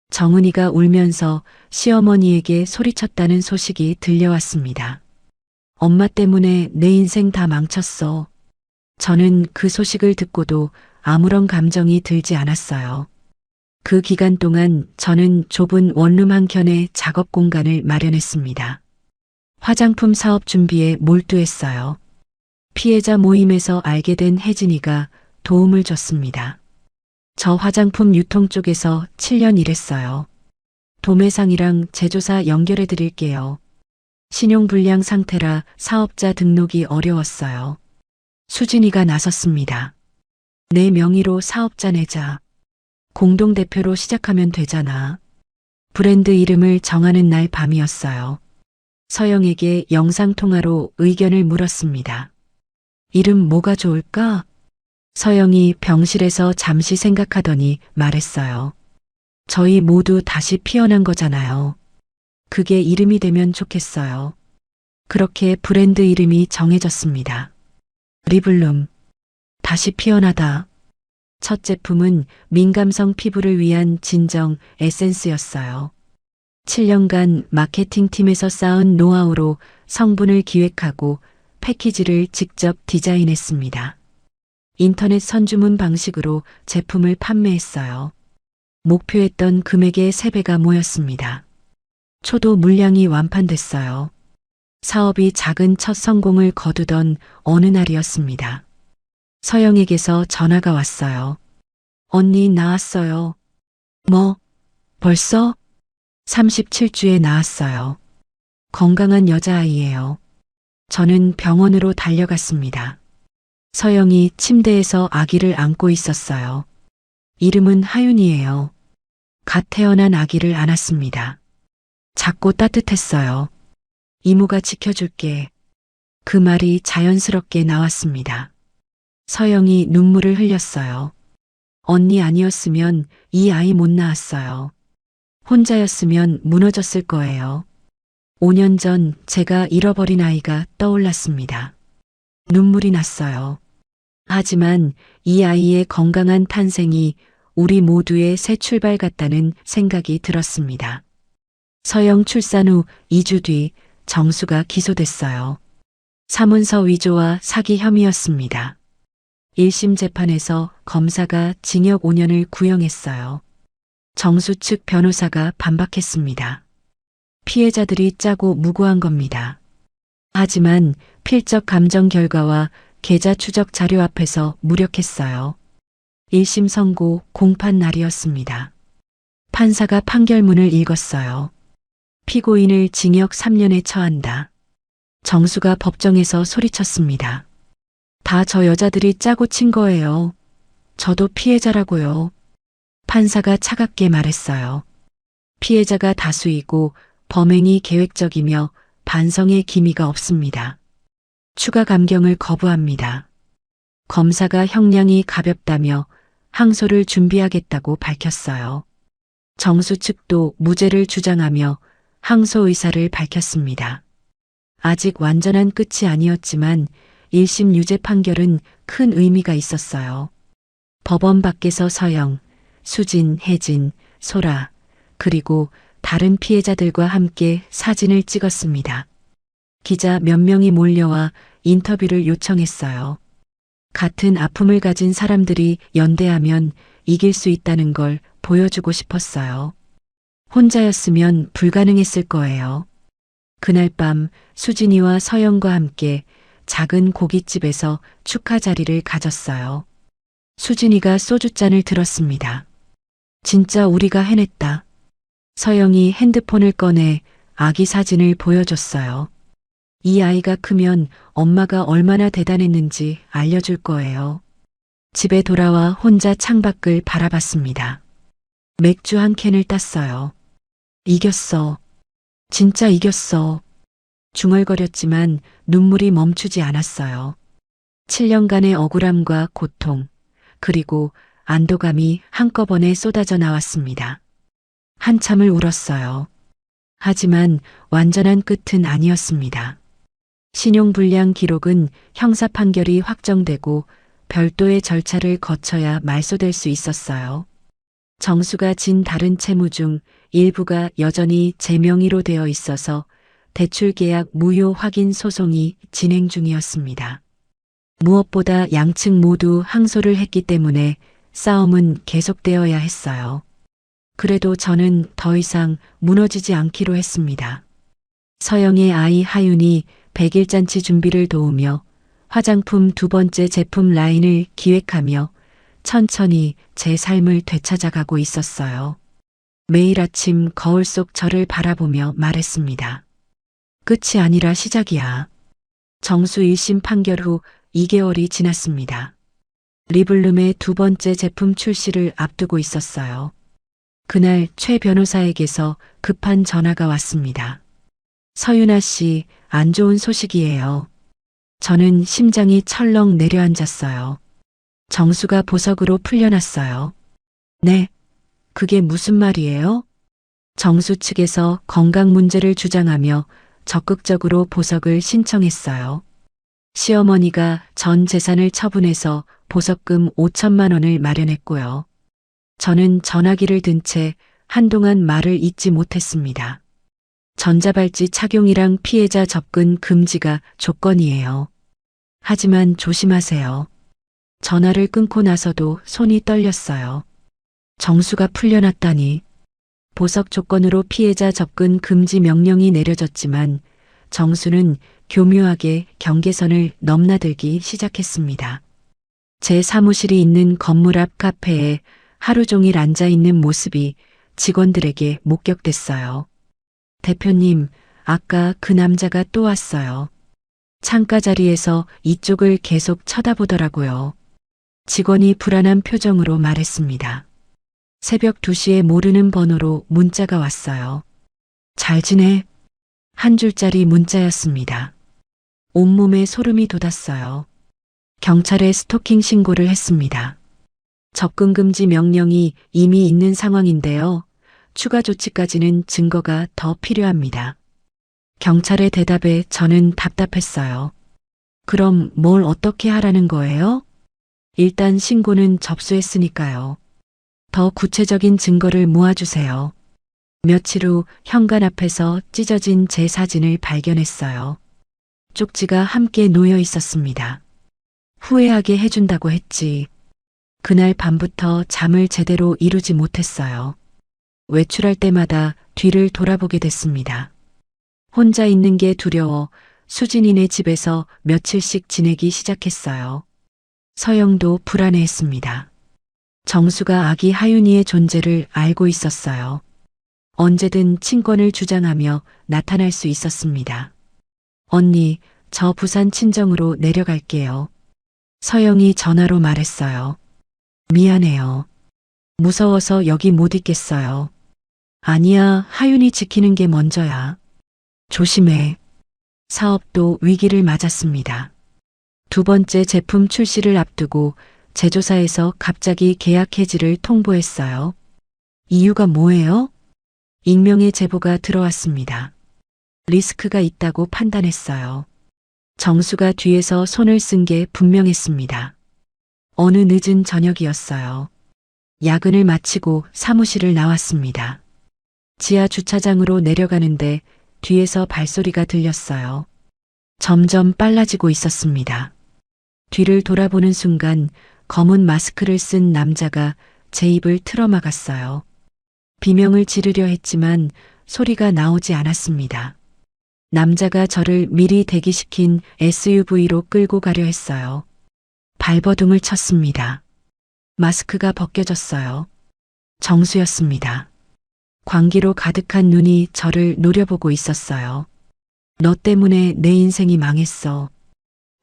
정은이가 울면서 시어머니에게 소리쳤다는 소식이 들려왔습니다. 엄마 때문에 내 인생 다 망쳤어. 저는 그 소식을 듣고도 아무런 감정이 들지 않았어요. 그 기간 동안 저는 좁은 원룸 한켠에 작업 공간을 마련했습니다. 화장품 사업 준비에 몰두했어요. 피해자 모임에서 알게 된 혜진이가 도움을 줬습니다. 저 화장품 유통 쪽에서 7년 일했어요. 도매상이랑 제조사 연결해 드릴게요. 신용불량 상태라 사업자 등록이 어려웠어요. 수진이가 나섰습니다. 내 명의로 사업자 내자. 공동대표로 시작하면 되잖아. 브랜드 이름을 정하는 날 밤이었어요. 서영에게 영상통화로 의견을 물었습니다. 이름 뭐가 좋을까? 서영이 병실에서 잠시 생각하더니 말했어요. 저희 모두 다시 피어난 거잖아요. 그게 이름이 되면 좋겠어요. 그렇게 브랜드 이름이 정해졌습니다. 리블룸. 다시 피어나다. 첫 제품은 민감성 피부를 위한 진정 에센스였어요. 7년간 마케팅팀에서 쌓은 노하우로 성분을 기획하고 패키지를 직접 디자인했습니다. 인터넷 선주문 방식으로 제품을 판매했어요. 목표했던 금액의 3배가 모였습니다. 초도 물량이 완판됐어요. 사업이 작은 첫 성공을 거두던 어느 날이었습니다. 서영에게서 전화가 왔어요. 언니 나왔어요. 뭐? 벌써? 37주에 나왔어요. 건강한 여자아이예요. 저는 병원으로 달려갔습니다. 서영이 침대에서 아기를 안고 있었어요. 이름은 하윤이에요. 갓 태어난 아기를 안았습니다. 작고 따뜻했어요. 이모가 지켜줄게. 그 말이 자연스럽게 나왔습니다. 서영이 눈물을 흘렸어요. 언니 아니었으면 이 아이 못 낳았어요. 혼자였으면 무너졌을 거예요. 5년 전 제가 잃어버린 아이가 떠올랐습니다. 눈물이 났어요. 하지만 이 아이의 건강한 탄생이 우리 모두의 새 출발 같다는 생각이 들었습니다. 서영 출산 후 2주 뒤 정수가 기소됐어요. 사문서 위조와 사기 혐의였습니다. 1심 재판에서 검사가 징역 5년을 구형했어요. 정수 측 변호사가 반박했습니다. 피해자들이 짜고 무고한 겁니다. 하지만 필적 감정 결과와 계좌 추적 자료 앞에서 무력했어요. 1심 선고 공판 날이었습니다. 판사가 판결문을 읽었어요. 피고인을 징역 3년에 처한다. 정수가 법정에서 소리쳤습니다. 다 저 여자들이 짜고 친 거예요. 저도 피해자라고요. 판사가 차갑게 말했어요. 피해자가 다수이고 범행이 계획적이며 반성의 기미가 없습니다. 추가 감경을 거부합니다. 검사가 형량이 가볍다며 항소를 준비하겠다고 밝혔어요. 정수 측도 무죄를 주장하며 항소 의사를 밝혔습니다. 아직 완전한 끝이 아니었지만 1심 유죄 판결은 큰 의미가 있었어요. 법원 밖에서 서영, 수진, 혜진, 소라, 그리고 다른 피해자들과 함께 사진을 찍었습니다. 기자 몇 명이 몰려와 인터뷰를 요청했어요. 같은 아픔을 가진 사람들이 연대하면 이길 수 있다는 걸 보여주고 싶었어요. 혼자였으면 불가능했을 거예요. 그날 밤 수진이와 서영과 함께 작은 고깃집에서 축하 자리를 가졌어요. 수진이가 소주잔을 들었습니다. 진짜 우리가 해냈다. 서영이 핸드폰을 꺼내 아기 사진을 보여줬어요. 이 아이가 크면 엄마가 얼마나 대단했는지 알려줄 거예요. 집에 돌아와 혼자 창밖을 바라봤습니다. 맥주 한 캔을 땄어요. 이겼어. 진짜 이겼어. 중얼거렸지만 눈물이 멈추지 않았어요. 7년간의 억울함과 고통, 그리고 안도감이 한꺼번에 쏟아져 나왔습니다. 한참을 울었어요. 하지만 완전한 끝은 아니었습니다. 신용불량 기록은 형사 판결이 확정되고 별도의 절차를 거쳐야 말소될 수 있었어요. 정수가 진 다른 채무 중 일부가 여전히 제 명의로 되어 있어서 대출계약 무효 확인 소송이 진행 중이었습니다. 무엇보다 양측 모두 항소를 했기 때문에 싸움은 계속되어야 했어요. 그래도 저는 더 이상 무너지지 않기로 했습니다. 서영의 아이 하윤이 100일 잔치 준비를 도우며 화장품 2번째 제품 라인을 기획하며 천천히 제 삶을 되찾아가고 있었어요. 매일 아침 거울 속 저를 바라보며 말했습니다. 끝이 아니라 시작이야. 정수 1심 판결 후 2개월이 지났습니다. 리블룸의 2번째 제품 출시를 앞두고 있었어요. 그날 최 변호사에게서 급한 전화가 왔습니다. 서윤아 씨, 안 좋은 소식이에요. 저는 심장이 철렁 내려앉았어요. 정수가 보석으로 풀려났어요. 네, 그게 무슨 말이에요? 정수 측에서 건강 문제를 주장하며 적극적으로 보석을 신청했어요. 시어머니가 전 재산을 처분해서 보석금 5천만 원을 마련했고요. 저는 전화기를 든 채 한동안 말을 잇지 못했습니다. 전자발찌 착용이랑 피해자 접근 금지가 조건이에요. 하지만 조심하세요. 전화를 끊고 나서도 손이 떨렸어요. 정수가 풀려났다니. 보석 조건으로 피해자 접근 금지 명령이 내려졌지만 정수는 교묘하게 경계선을 넘나들기 시작했습니다. 제 사무실이 있는 건물 앞 카페에 하루 종일 앉아 있는 모습이 직원들에게 목격됐어요. 대표님, 아까 그 남자가 또 왔어요. 창가 자리에서 이쪽을 계속 쳐다보더라고요. 직원이 불안한 표정으로 말했습니다. 새벽 2시에 모르는 번호로 문자가 왔어요. 잘 지내? 한 줄짜리 문자였습니다. 온몸에 소름이 돋았어요. 경찰에 스토킹 신고를 했습니다. 접근 금지 명령이 이미 있는 상황인데요. 추가 조치까지는 증거가 더 필요합니다. 경찰의 대답에 저는 답답했어요. 그럼 뭘 어떻게 하라는 거예요? 일단 신고는 접수했으니까요. 더 구체적인 증거를 모아주세요. 며칠 후 현관 앞에서 찢어진 제 사진을 발견했어요. 쪽지가 함께 놓여 있었습니다. 후회하게 해준다고 했지. 그날 밤부터 잠을 제대로 이루지 못했어요. 외출할 때마다 뒤를 돌아보게 됐습니다. 혼자 있는 게 두려워 수진이네 집에서 며칠씩 지내기 시작했어요. 서영도 불안해했습니다. 정수가 아기 하윤이의 존재를 알고 있었어요. 언제든 친권을 주장하며 나타날 수 있었습니다. 언니, 저 부산 친정으로 내려갈게요. 서영이 전화로 말했어요. 미안해요. 무서워서 여기 못 있겠어요. 아니야, 하윤이 지키는 게 먼저야. 조심해. 사업도 위기를 맞았습니다. 두 번째 제품 출시를 앞두고 제조사에서 갑자기 계약 해지를 통보했어요. 이유가 뭐예요? 익명의 제보가 들어왔습니다. 리스크가 있다고 판단했어요. 정수가 뒤에서 손을 쓴 게 분명했습니다. 어느 늦은 저녁이었어요. 야근을 마치고 사무실을 나왔습니다. 지하 주차장으로 내려가는데 뒤에서 발소리가 들렸어요. 점점 빨라지고 있었습니다. 뒤를 돌아보는 순간 검은 마스크를 쓴 남자가 제 입을 틀어막았어요. 비명을 지르려 했지만 소리가 나오지 않았습니다. 남자가 저를 미리 대기시킨 SUV로 끌고 가려 했어요. 발버둥을 쳤습니다. 마스크가 벗겨졌어요. 정수였습니다. 광기로 가득한 눈이 저를 노려보고 있었어요. 너 때문에 내 인생이 망했어.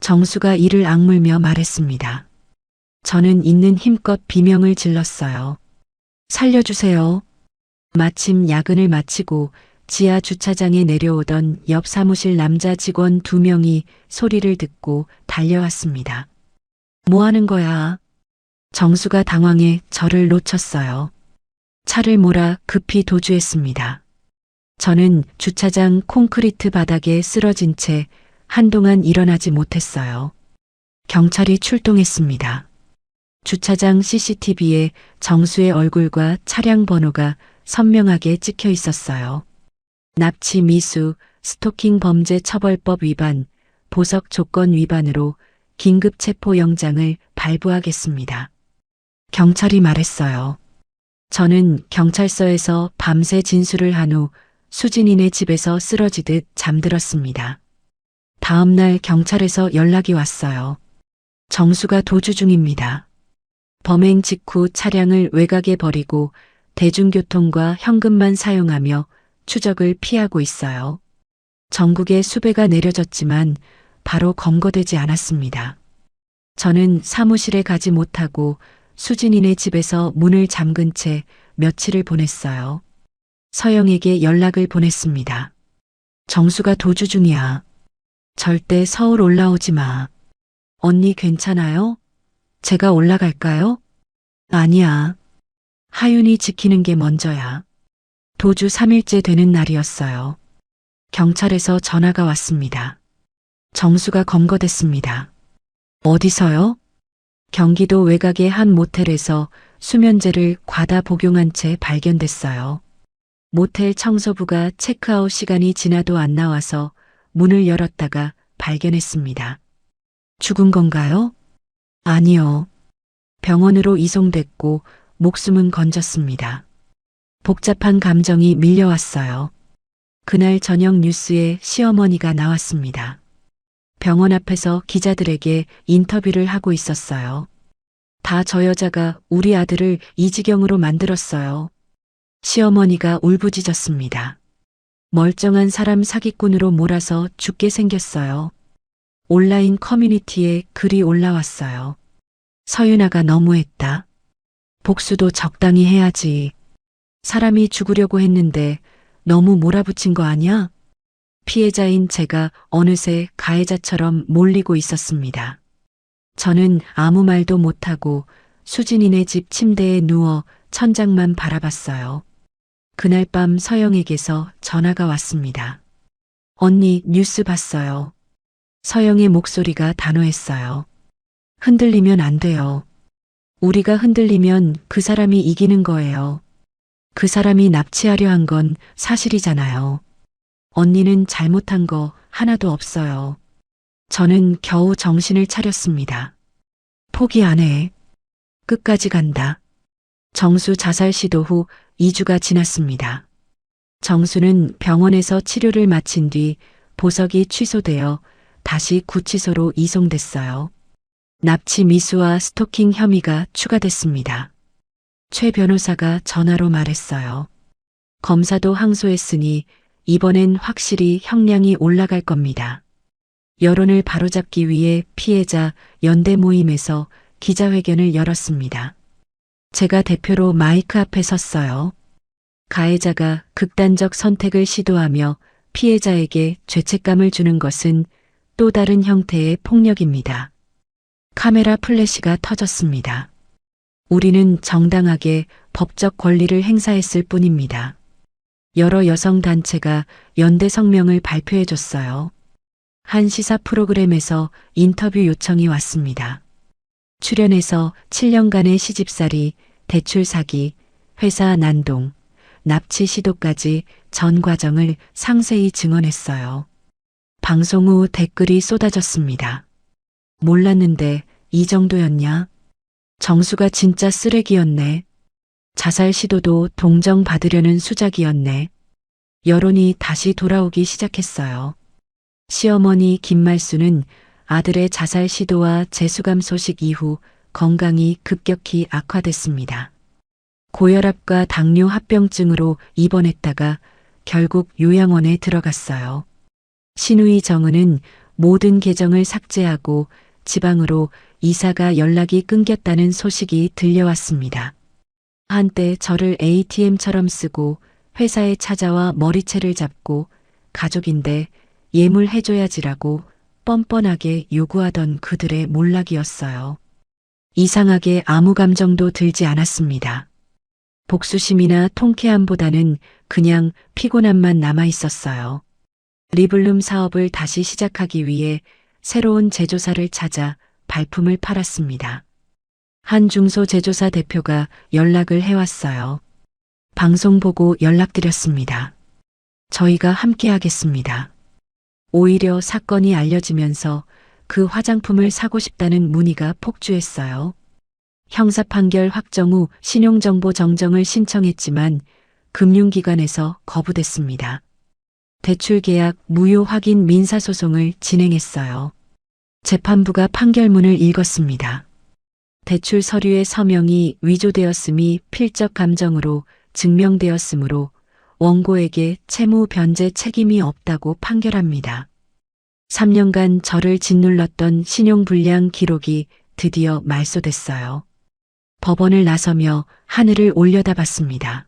정수가 이를 악물며 말했습니다. 저는 있는 힘껏 비명을 질렀어요. 살려주세요. 마침 야근을 마치고 지하 주차장에 내려오던 옆 사무실 남자 직원 2명이 소리를 듣고 달려왔습니다. 뭐 하는 거야? 정수가 당황해 저를 놓쳤어요. 차를 몰아 급히 도주했습니다. 저는 주차장 콘크리트 바닥에 쓰러진 채 한동안 일어나지 못했어요. 경찰이 출동했습니다. 주차장 CCTV에 정수의 얼굴과 차량 번호가 선명하게 찍혀 있었어요. 납치 미수, 스토킹 범죄 처벌법 위반, 보석 조건 위반으로 긴급 체포 영장을 발부하겠습니다. 경찰이 말했어요. 저는 경찰서에서 밤새 진술을 한 후 수진이네 집에서 쓰러지듯 잠들었습니다. 다음 날 경찰에서 연락이 왔어요. 정수가 도주 중입니다. 범행 직후 차량을 외곽에 버리고 대중교통과 현금만 사용하며 추적을 피하고 있어요. 전국에 수배가 내려졌지만 바로 검거되지 않았습니다. 저는 사무실에 가지 못하고 수진이네 집에서 문을 잠근 채 며칠을 보냈어요. 서영에게 연락을 보냈습니다. 정수가 도주 중이야. 절대 서울 올라오지 마. 언니 괜찮아요? 제가 올라갈까요? 아니야. 하윤이 지키는 게 먼저야. 도주 3일째 되는 날이었어요. 경찰에서 전화가 왔습니다. 정수가 검거됐습니다. 어디서요? 경기도 외곽의 한 모텔에서 수면제를 과다 복용한 채 발견됐어요. 모텔 청소부가 체크아웃 시간이 지나도 안 나와서 문을 열었다가 발견했습니다. 죽은 건가요? 아니요. 병원으로 이송됐고 목숨은 건졌습니다. 복잡한 감정이 밀려왔어요. 그날 저녁 뉴스에 시어머니가 나왔습니다. 병원 앞에서 기자들에게 인터뷰를 하고 있었어요. 다 저 여자가 우리 아들을 이 지경으로 만들었어요. 시어머니가 울부짖었습니다. 멀쩡한 사람 사기꾼으로 몰아서 죽게 생겼어요. 온라인 커뮤니티에 글이 올라왔어요. 서윤아가 너무했다. 복수도 적당히 해야지. 사람이 죽으려고 했는데 너무 몰아붙인 거 아니야? 피해자인 제가 어느새 가해자처럼 몰리고 있었습니다. 저는 아무 말도 못하고 수진이네 집 침대에 누워 천장만 바라봤어요. 그날 밤 서영에게서 전화가 왔습니다. 언니 뉴스 봤어요. 서영의 목소리가 단호했어요. 흔들리면 안 돼요. 우리가 흔들리면 그 사람이 이기는 거예요. 그 사람이 납치하려 한 건 사실이잖아요. 언니는 잘못한 거 하나도 없어요. 저는 겨우 정신을 차렸습니다. 포기 안 해. 끝까지 간다. 정수 자살 시도 후 2주가 지났습니다. 정수는 병원에서 치료를 마친 뒤 보석이 취소되어 다시 구치소로 이송됐어요. 납치 미수와 스토킹 혐의가 추가됐습니다. 최 변호사가 전화로 말했어요. 검사도 항소했으니 이번엔 확실히 형량이 올라갈 겁니다. 여론을 바로잡기 위해 피해자 연대 모임에서 기자회견을 열었습니다. 제가 대표로 마이크 앞에 섰어요. 가해자가 극단적 선택을 시도하며 피해자에게 죄책감을 주는 것은 또 다른 형태의 폭력입니다. 카메라 플래시가 터졌습니다. 우리는 정당하게 법적 권리를 행사했을 뿐입니다. 여러 여성단체가 연대 성명을 발표해줬어요. 한 시사 프로그램에서 인터뷰 요청이 왔습니다. 출연해서 7년간의 시집살이, 대출 사기, 회사 난동, 납치 시도까지 전 과정을 상세히 증언했어요. 방송 후 댓글이 쏟아졌습니다. 몰랐는데 이 정도였냐? 정수가 진짜 쓰레기였네. 자살 시도도 동정받으려는 수작이었네. 여론이 다시 돌아오기 시작했어요. 시어머니 김말수는 아들의 자살 시도와 재수감 소식 이후 건강이 급격히 악화됐습니다. 고혈압과 당뇨 합병증으로 입원했다가 결국 요양원에 들어갔어요. 시누이 정은은 모든 계정을 삭제하고 지방으로 이사가 연락이 끊겼다는 소식이 들려왔습니다. 한때 저를 ATM처럼 쓰고 회사에 찾아와 머리채를 잡고 가족인데 예물 해줘야지라고 뻔뻔하게 요구하던 그들의 몰락이었어요. 이상하게 아무 감정도 들지 않았습니다. 복수심이나 통쾌함보다는 그냥 피곤함만 남아 있었어요. 리블룸 사업을 다시 시작하기 위해 새로운 제조사를 찾아 발품을 팔았습니다. 한 중소 제조사 대표가 연락을 해왔어요. 방송 보고 연락드렸습니다. 저희가 함께 하겠습니다. 오히려 사건이 알려지면서 그 화장품을 사고 싶다는 문의가 폭주했어요. 형사 판결 확정 후 신용정보 정정을 신청했지만 금융기관에서 거부됐습니다. 대출 계약 무효 확인 민사소송을 진행했어요. 재판부가 판결문을 읽었습니다. 대출 서류의 서명이 위조되었음이 필적 감정으로 증명되었으므로 원고에게 채무 변제 책임이 없다고 판결합니다. 3년간 저를 짓눌렀던 신용불량 기록이 드디어 말소됐어요. 법원을 나서며 하늘을 올려다봤습니다.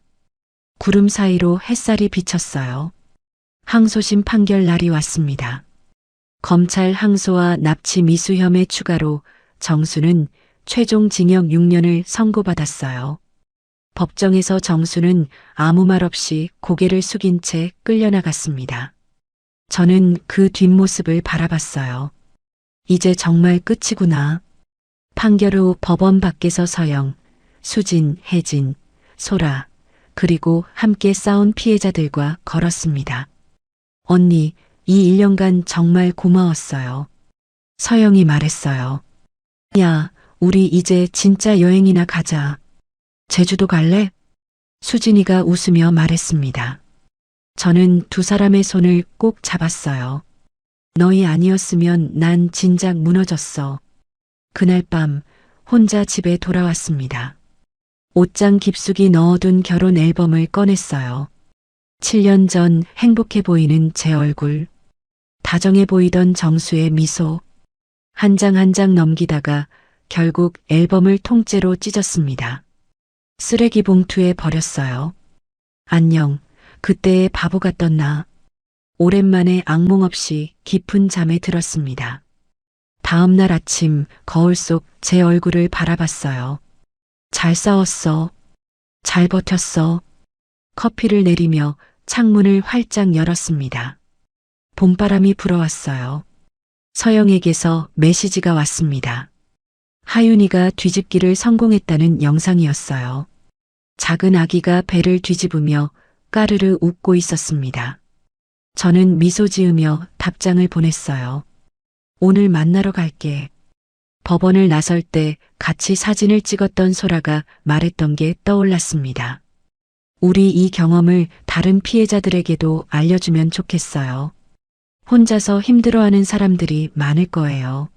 구름 사이로 햇살이 비쳤어요. 항소심 판결 날이 왔습니다. 검찰 항소와 납치 미수 혐의 추가로 정수는 최종 징역 6년을 선고받았어요. 법정에서 정수는 아무 말 없이 고개를 숙인 채 끌려나갔습니다. 저는 그 뒷모습을 바라봤어요. 이제 정말 끝이구나. 판결 후 법원 밖에서 서영, 수진, 혜진, 소라, 그리고 함께 싸운 피해자들과 걸었습니다. 언니, 이 1년간 정말 고마웠어요. 서영이 말했어요. 야, 우리 이제 진짜 여행이나 가자. 제주도 갈래? 수진이가 웃으며 말했습니다. 저는 두 사람의 손을 꼭 잡았어요. 너희 아니었으면 난 진작 무너졌어. 그날 밤 혼자 집에 돌아왔습니다. 옷장 깊숙이 넣어둔 결혼 앨범을 꺼냈어요. 7년 전 행복해 보이는 제 얼굴, 다정해 보이던 정수의 미소, 한 장 한 장 넘기다가 결국 앨범을 통째로 찢었습니다. 쓰레기 봉투에 버렸어요. 안녕, 그때의 바보 같던 나. 오랜만에 악몽 없이 깊은 잠에 들었습니다. 다음 날 아침 거울 속 제 얼굴을 바라봤어요. 잘 싸웠어. 잘 버텼어. 커피를 내리며 창문을 활짝 열었습니다. 봄바람이 불어왔어요. 서영에게서 메시지가 왔습니다. 하윤이가 뒤집기를 성공했다는 영상이었어요. 작은 아기가 배를 뒤집으며 까르르 웃고 있었습니다. 저는 미소 지으며 답장을 보냈어요. 오늘 만나러 갈게. 법원을 나설 때 같이 사진을 찍었던 소라가 말했던 게 떠올랐습니다. 우리 이 경험을 다른 피해자들에게도 알려주면 좋겠어요. 혼자서 힘들어하는 사람들이 많을 거예요.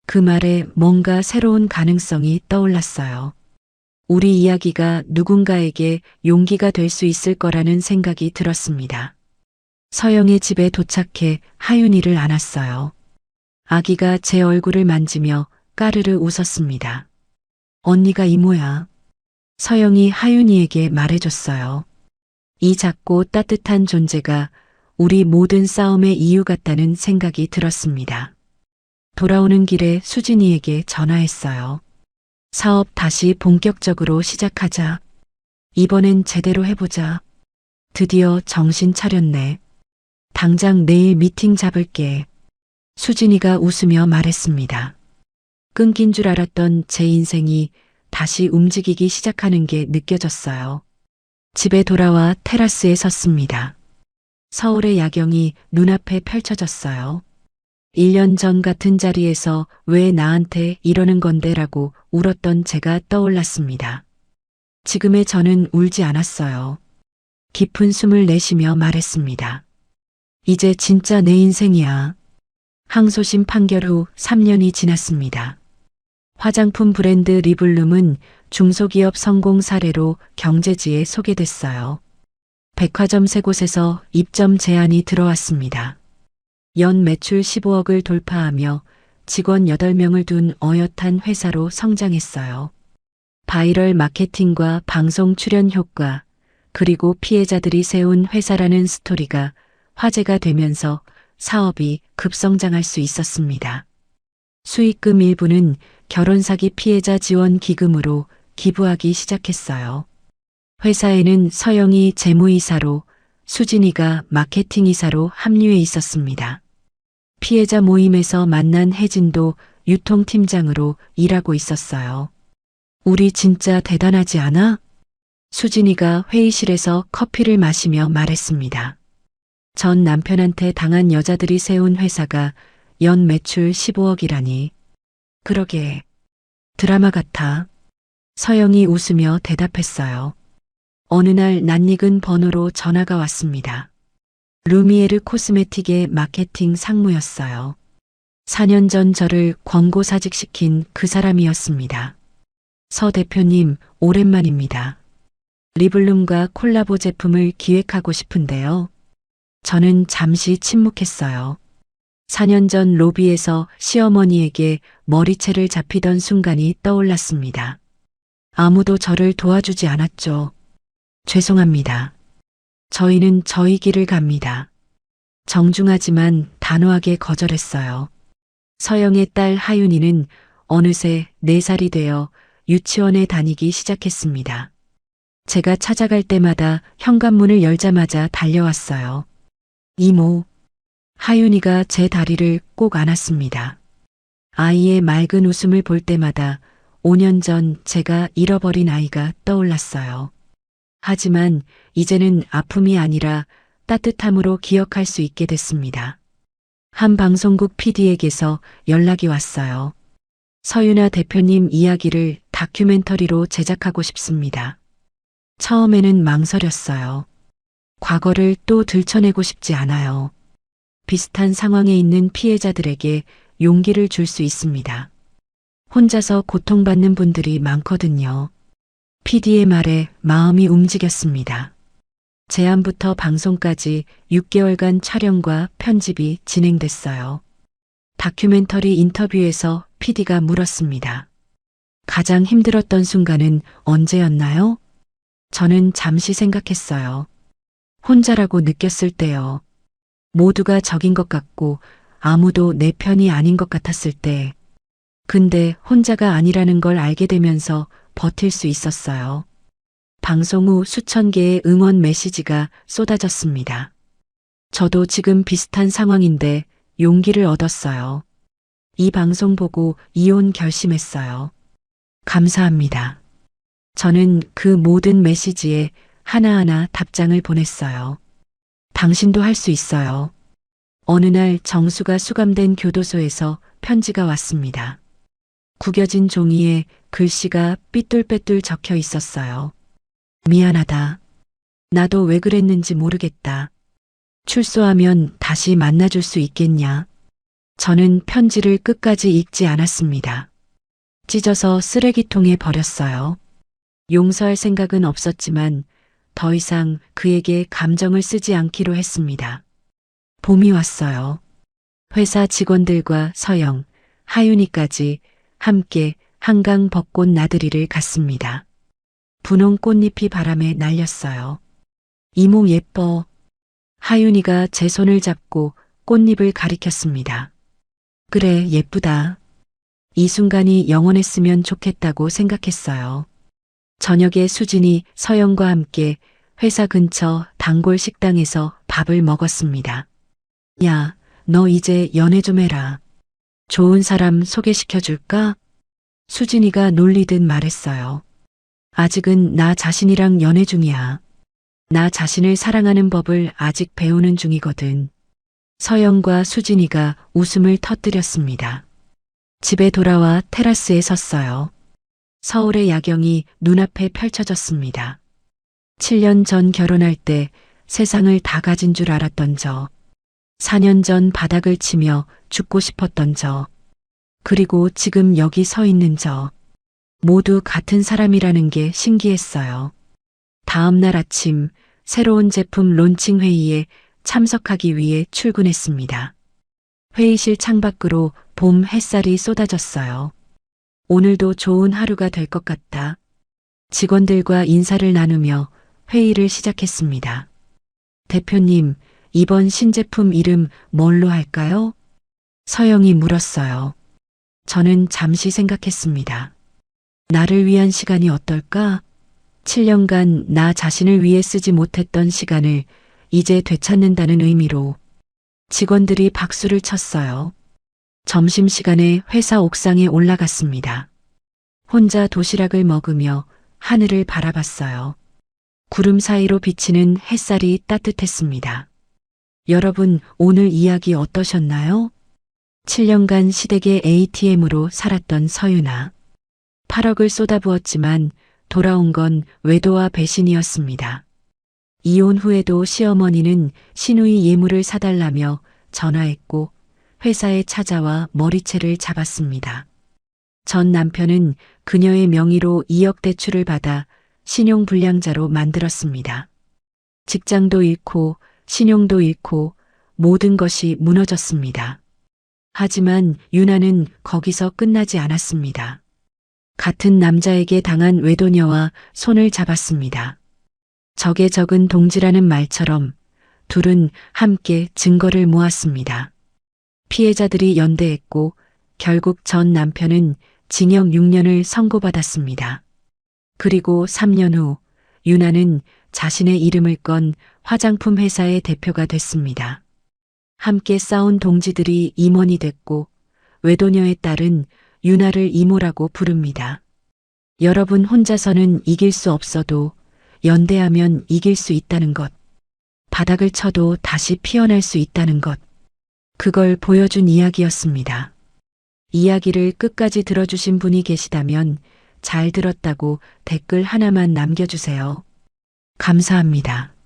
그 말에 뭔가 새로운 가능성이 떠올랐어요. 우리 이야기가 누군가에게 용기가 될 수 있을 거라는 생각이 들었습니다. 서영의 집에 도착해 하윤이를 안았어요. 아기가 제 얼굴을 만지며 까르르 웃었습니다. 언니가 이모야. 서영이 하윤이에게 말해줬어요. 이 작고 따뜻한 존재가 우리 모든 싸움의 이유 같다는 생각이 들었습니다. 돌아오는 길에 수진이에게 전화했어요. 사업 다시 본격적으로 시작하자. 이번엔 제대로 해보자. 드디어 정신 차렸네. 당장 내일 미팅 잡을게. 수진이가 웃으며 말했습니다. 끊긴 줄 알았던 제 인생이 다시 움직이기 시작하는 게 느껴졌어요. 집에 돌아와 테라스에 섰습니다. 서울의 야경이 눈앞에 펼쳐졌어요. 1년 전 같은 자리에서 왜 나한테 이러는 건데라고 울었던 제가 떠올랐습니다. 지금의 저는 울지 않았어요. 깊은 숨을 내쉬며 말했습니다. 이제 진짜 내 인생이야. 항소심 판결 후 3년이 지났습니다. 화장품 브랜드 리블룸은 중소기업 성공 사례로 경제지에 소개됐어요. 백화점 3곳에서 입점 제안이 들어왔습니다. 연 매출 15억을 돌파하며 직원 8명을 둔 어엿한 회사로 성장했어요. 바이럴 마케팅과 방송 출연 효과, 그리고 피해자들이 세운 회사라는 스토리가 화제가 되면서 사업이 급성장할 수 있었습니다. 수익금 일부는 결혼사기 피해자 지원 기금으로 기부하기 시작했어요. 회사에는 서영이 재무이사로, 수진이가 마케팅이사로 합류해 있었습니다. 피해자 모임에서 만난 혜진도 유통팀장으로 일하고 있었어요. 우리 진짜 대단하지 않아? 수진이가 회의실에서 커피를 마시며 말했습니다. 전 남편한테 당한 여자들이 세운 회사가 연 매출 15억이라니. 그러게. 드라마 같아. 서영이 웃으며 대답했어요. 어느 날 낯익은 번호로 전화가 왔습니다. 루미에르 코스메틱의 마케팅 상무였어요. 4년 전 저를 권고사직시킨 그 사람이었습니다. 서 대표님, 오랜만입니다. 리블룸과 콜라보 제품을 기획하고 싶은데요. 저는 잠시 침묵했어요. 4년 전 로비에서 시어머니에게 머리채를 잡히던 순간이 떠올랐습니다. 아무도 저를 도와주지 않았죠. 죄송합니다. 저희는 저희 길을 갑니다. 정중하지만 단호하게 거절했어요. 서영의 딸 하윤이는 어느새 4살이 되어 유치원에 다니기 시작했습니다. 제가 찾아갈 때마다 현관문을 열자마자 달려왔어요. 이모. 하윤이가 제 다리를 꼭 안았습니다. 아이의 맑은 웃음을 볼 때마다 5년 전 제가 잃어버린 아이가 떠올랐어요. 하지만 이제는 아픔이 아니라 따뜻함으로 기억할 수 있게 됐습니다. 한 방송국 PD에게서 연락이 왔어요. 서윤아 대표님 이야기를 다큐멘터리로 제작하고 싶습니다. 처음에는 망설였어요. 과거를 또 들춰내고 싶지 않아요. 비슷한 상황에 있는 피해자들에게 용기를 줄 수 있습니다. 혼자서 고통받는 분들이 많거든요. PD의 말에 마음이 움직였습니다. 제안부터 방송까지 6개월간 촬영과 편집이 진행됐어요. 다큐멘터리 인터뷰에서 PD가 물었습니다. 가장 힘들었던 순간은 언제였나요? 저는 잠시 생각했어요. 혼자라고 느꼈을 때요. 모두가 적인 것 같고 아무도 내 편이 아닌 것 같았을 때. 근데 혼자가 아니라는 걸 알게 되면서 버틸 수 있었어요. 방송 후 수천 개의 응원 메시지가 쏟아졌습니다. 저도 지금 비슷한 상황인데 용기를 얻었어요. 이 방송 보고 이혼 결심했어요. 감사합니다. 저는 그 모든 메시지에 하나하나 답장을 보냈어요. 당신도 할 수 있어요. 어느 날 정수가 수감된 교도소에서 편지가 왔습니다. 구겨진 종이에 글씨가 삐뚤빼뚤 적혀 있었어요. 미안하다. 나도 왜 그랬는지 모르겠다. 출소하면 다시 만나줄 수 있겠냐? 저는 편지를 끝까지 읽지 않았습니다. 찢어서 쓰레기통에 버렸어요. 용서할 생각은 없었지만 더 이상 그에게 감정을 쓰지 않기로 했습니다. 봄이 왔어요. 회사 직원들과 서영, 하윤이까지 함께 한강 벚꽃 나들이를 갔습니다. 분홍 꽃잎이 바람에 날렸어요. 이모 예뻐. 하윤이가 제 손을 잡고 꽃잎을 가리켰습니다. 그래, 예쁘다. 이 순간이 영원했으면 좋겠다고 생각했어요. 저녁에 수진이 서영과 함께 회사 근처 단골 식당에서 밥을 먹었습니다. 야, 너 이제 연애 좀 해라. 좋은 사람 소개시켜 줄까? 수진이가 놀리듯 말했어요. 아직은 나 자신이랑 연애 중이야. 나 자신을 사랑하는 법을 아직 배우는 중이거든. 서영과 수진이가 웃음을 터뜨렸습니다. 집에 돌아와 테라스에 섰어요. 서울의 야경이 눈앞에 펼쳐졌습니다. 7년 전 결혼할 때 세상을 다 가진 줄 알았던 저. 4년 전 바닥을 치며 죽고 싶었던 저. 그리고 지금 여기 서 있는 저. 모두 같은 사람이라는 게 신기했어요. 다음 날 아침 새로운 제품 론칭 회의에 참석하기 위해 출근했습니다. 회의실 창밖으로 봄 햇살이 쏟아졌어요. 오늘도 좋은 하루가 될 것 같다. 직원들과 인사를 나누며 회의를 시작했습니다. 대표님, 이번 신제품 이름 뭘로 할까요? 서영이 물었어요. 저는 잠시 생각했습니다. 나를 위한 시간이 어떨까? 7년간 나 자신을 위해 쓰지 못했던 시간을 이제 되찾는다는 의미로. 직원들이 박수를 쳤어요. 점심시간에 회사 옥상에 올라갔습니다. 혼자 도시락을 먹으며 하늘을 바라봤어요. 구름 사이로 비치는 햇살이 따뜻했습니다. 여러분, 오늘 이야기 어떠셨나요? 7년간 시댁의 ATM으로 살았던 서윤아. 8억을 쏟아부었지만 돌아온 건 외도와 배신이었습니다. 이혼 후에도 시어머니는 시누이 예물을 사달라며 전화했고 회사에 찾아와 머리채를 잡았습니다. 전 남편은 그녀의 명의로 2억 대출을 받아 신용불량자로 만들었습니다. 직장도 잃고 신용도 잃고 모든 것이 무너졌습니다. 하지만 유나는 거기서 끝나지 않았습니다. 같은 남자에게 당한 외도녀와 손을 잡았습니다. 적에 적은 동지라는 말처럼 둘은 함께 증거를 모았습니다. 피해자들이 연대했고 결국 전 남편은 징역 6년을 선고받았습니다. 그리고 3년 후 유나는 자신의 이름을 건 화장품 회사의 대표가 됐습니다. 함께 싸운 동지들이 임원이 됐고 외도녀의 딸은 유나를 이모라고 부릅니다. 여러분 혼자서는 이길 수 없어도 연대하면 이길 수 있다는 것. 바닥을 쳐도 다시 피어날 수 있다는 것. 그걸 보여준 이야기였습니다. 이야기를 끝까지 들어주신 분이 계시다면 잘 들었다고 댓글 하나만 남겨주세요. 감사합니다.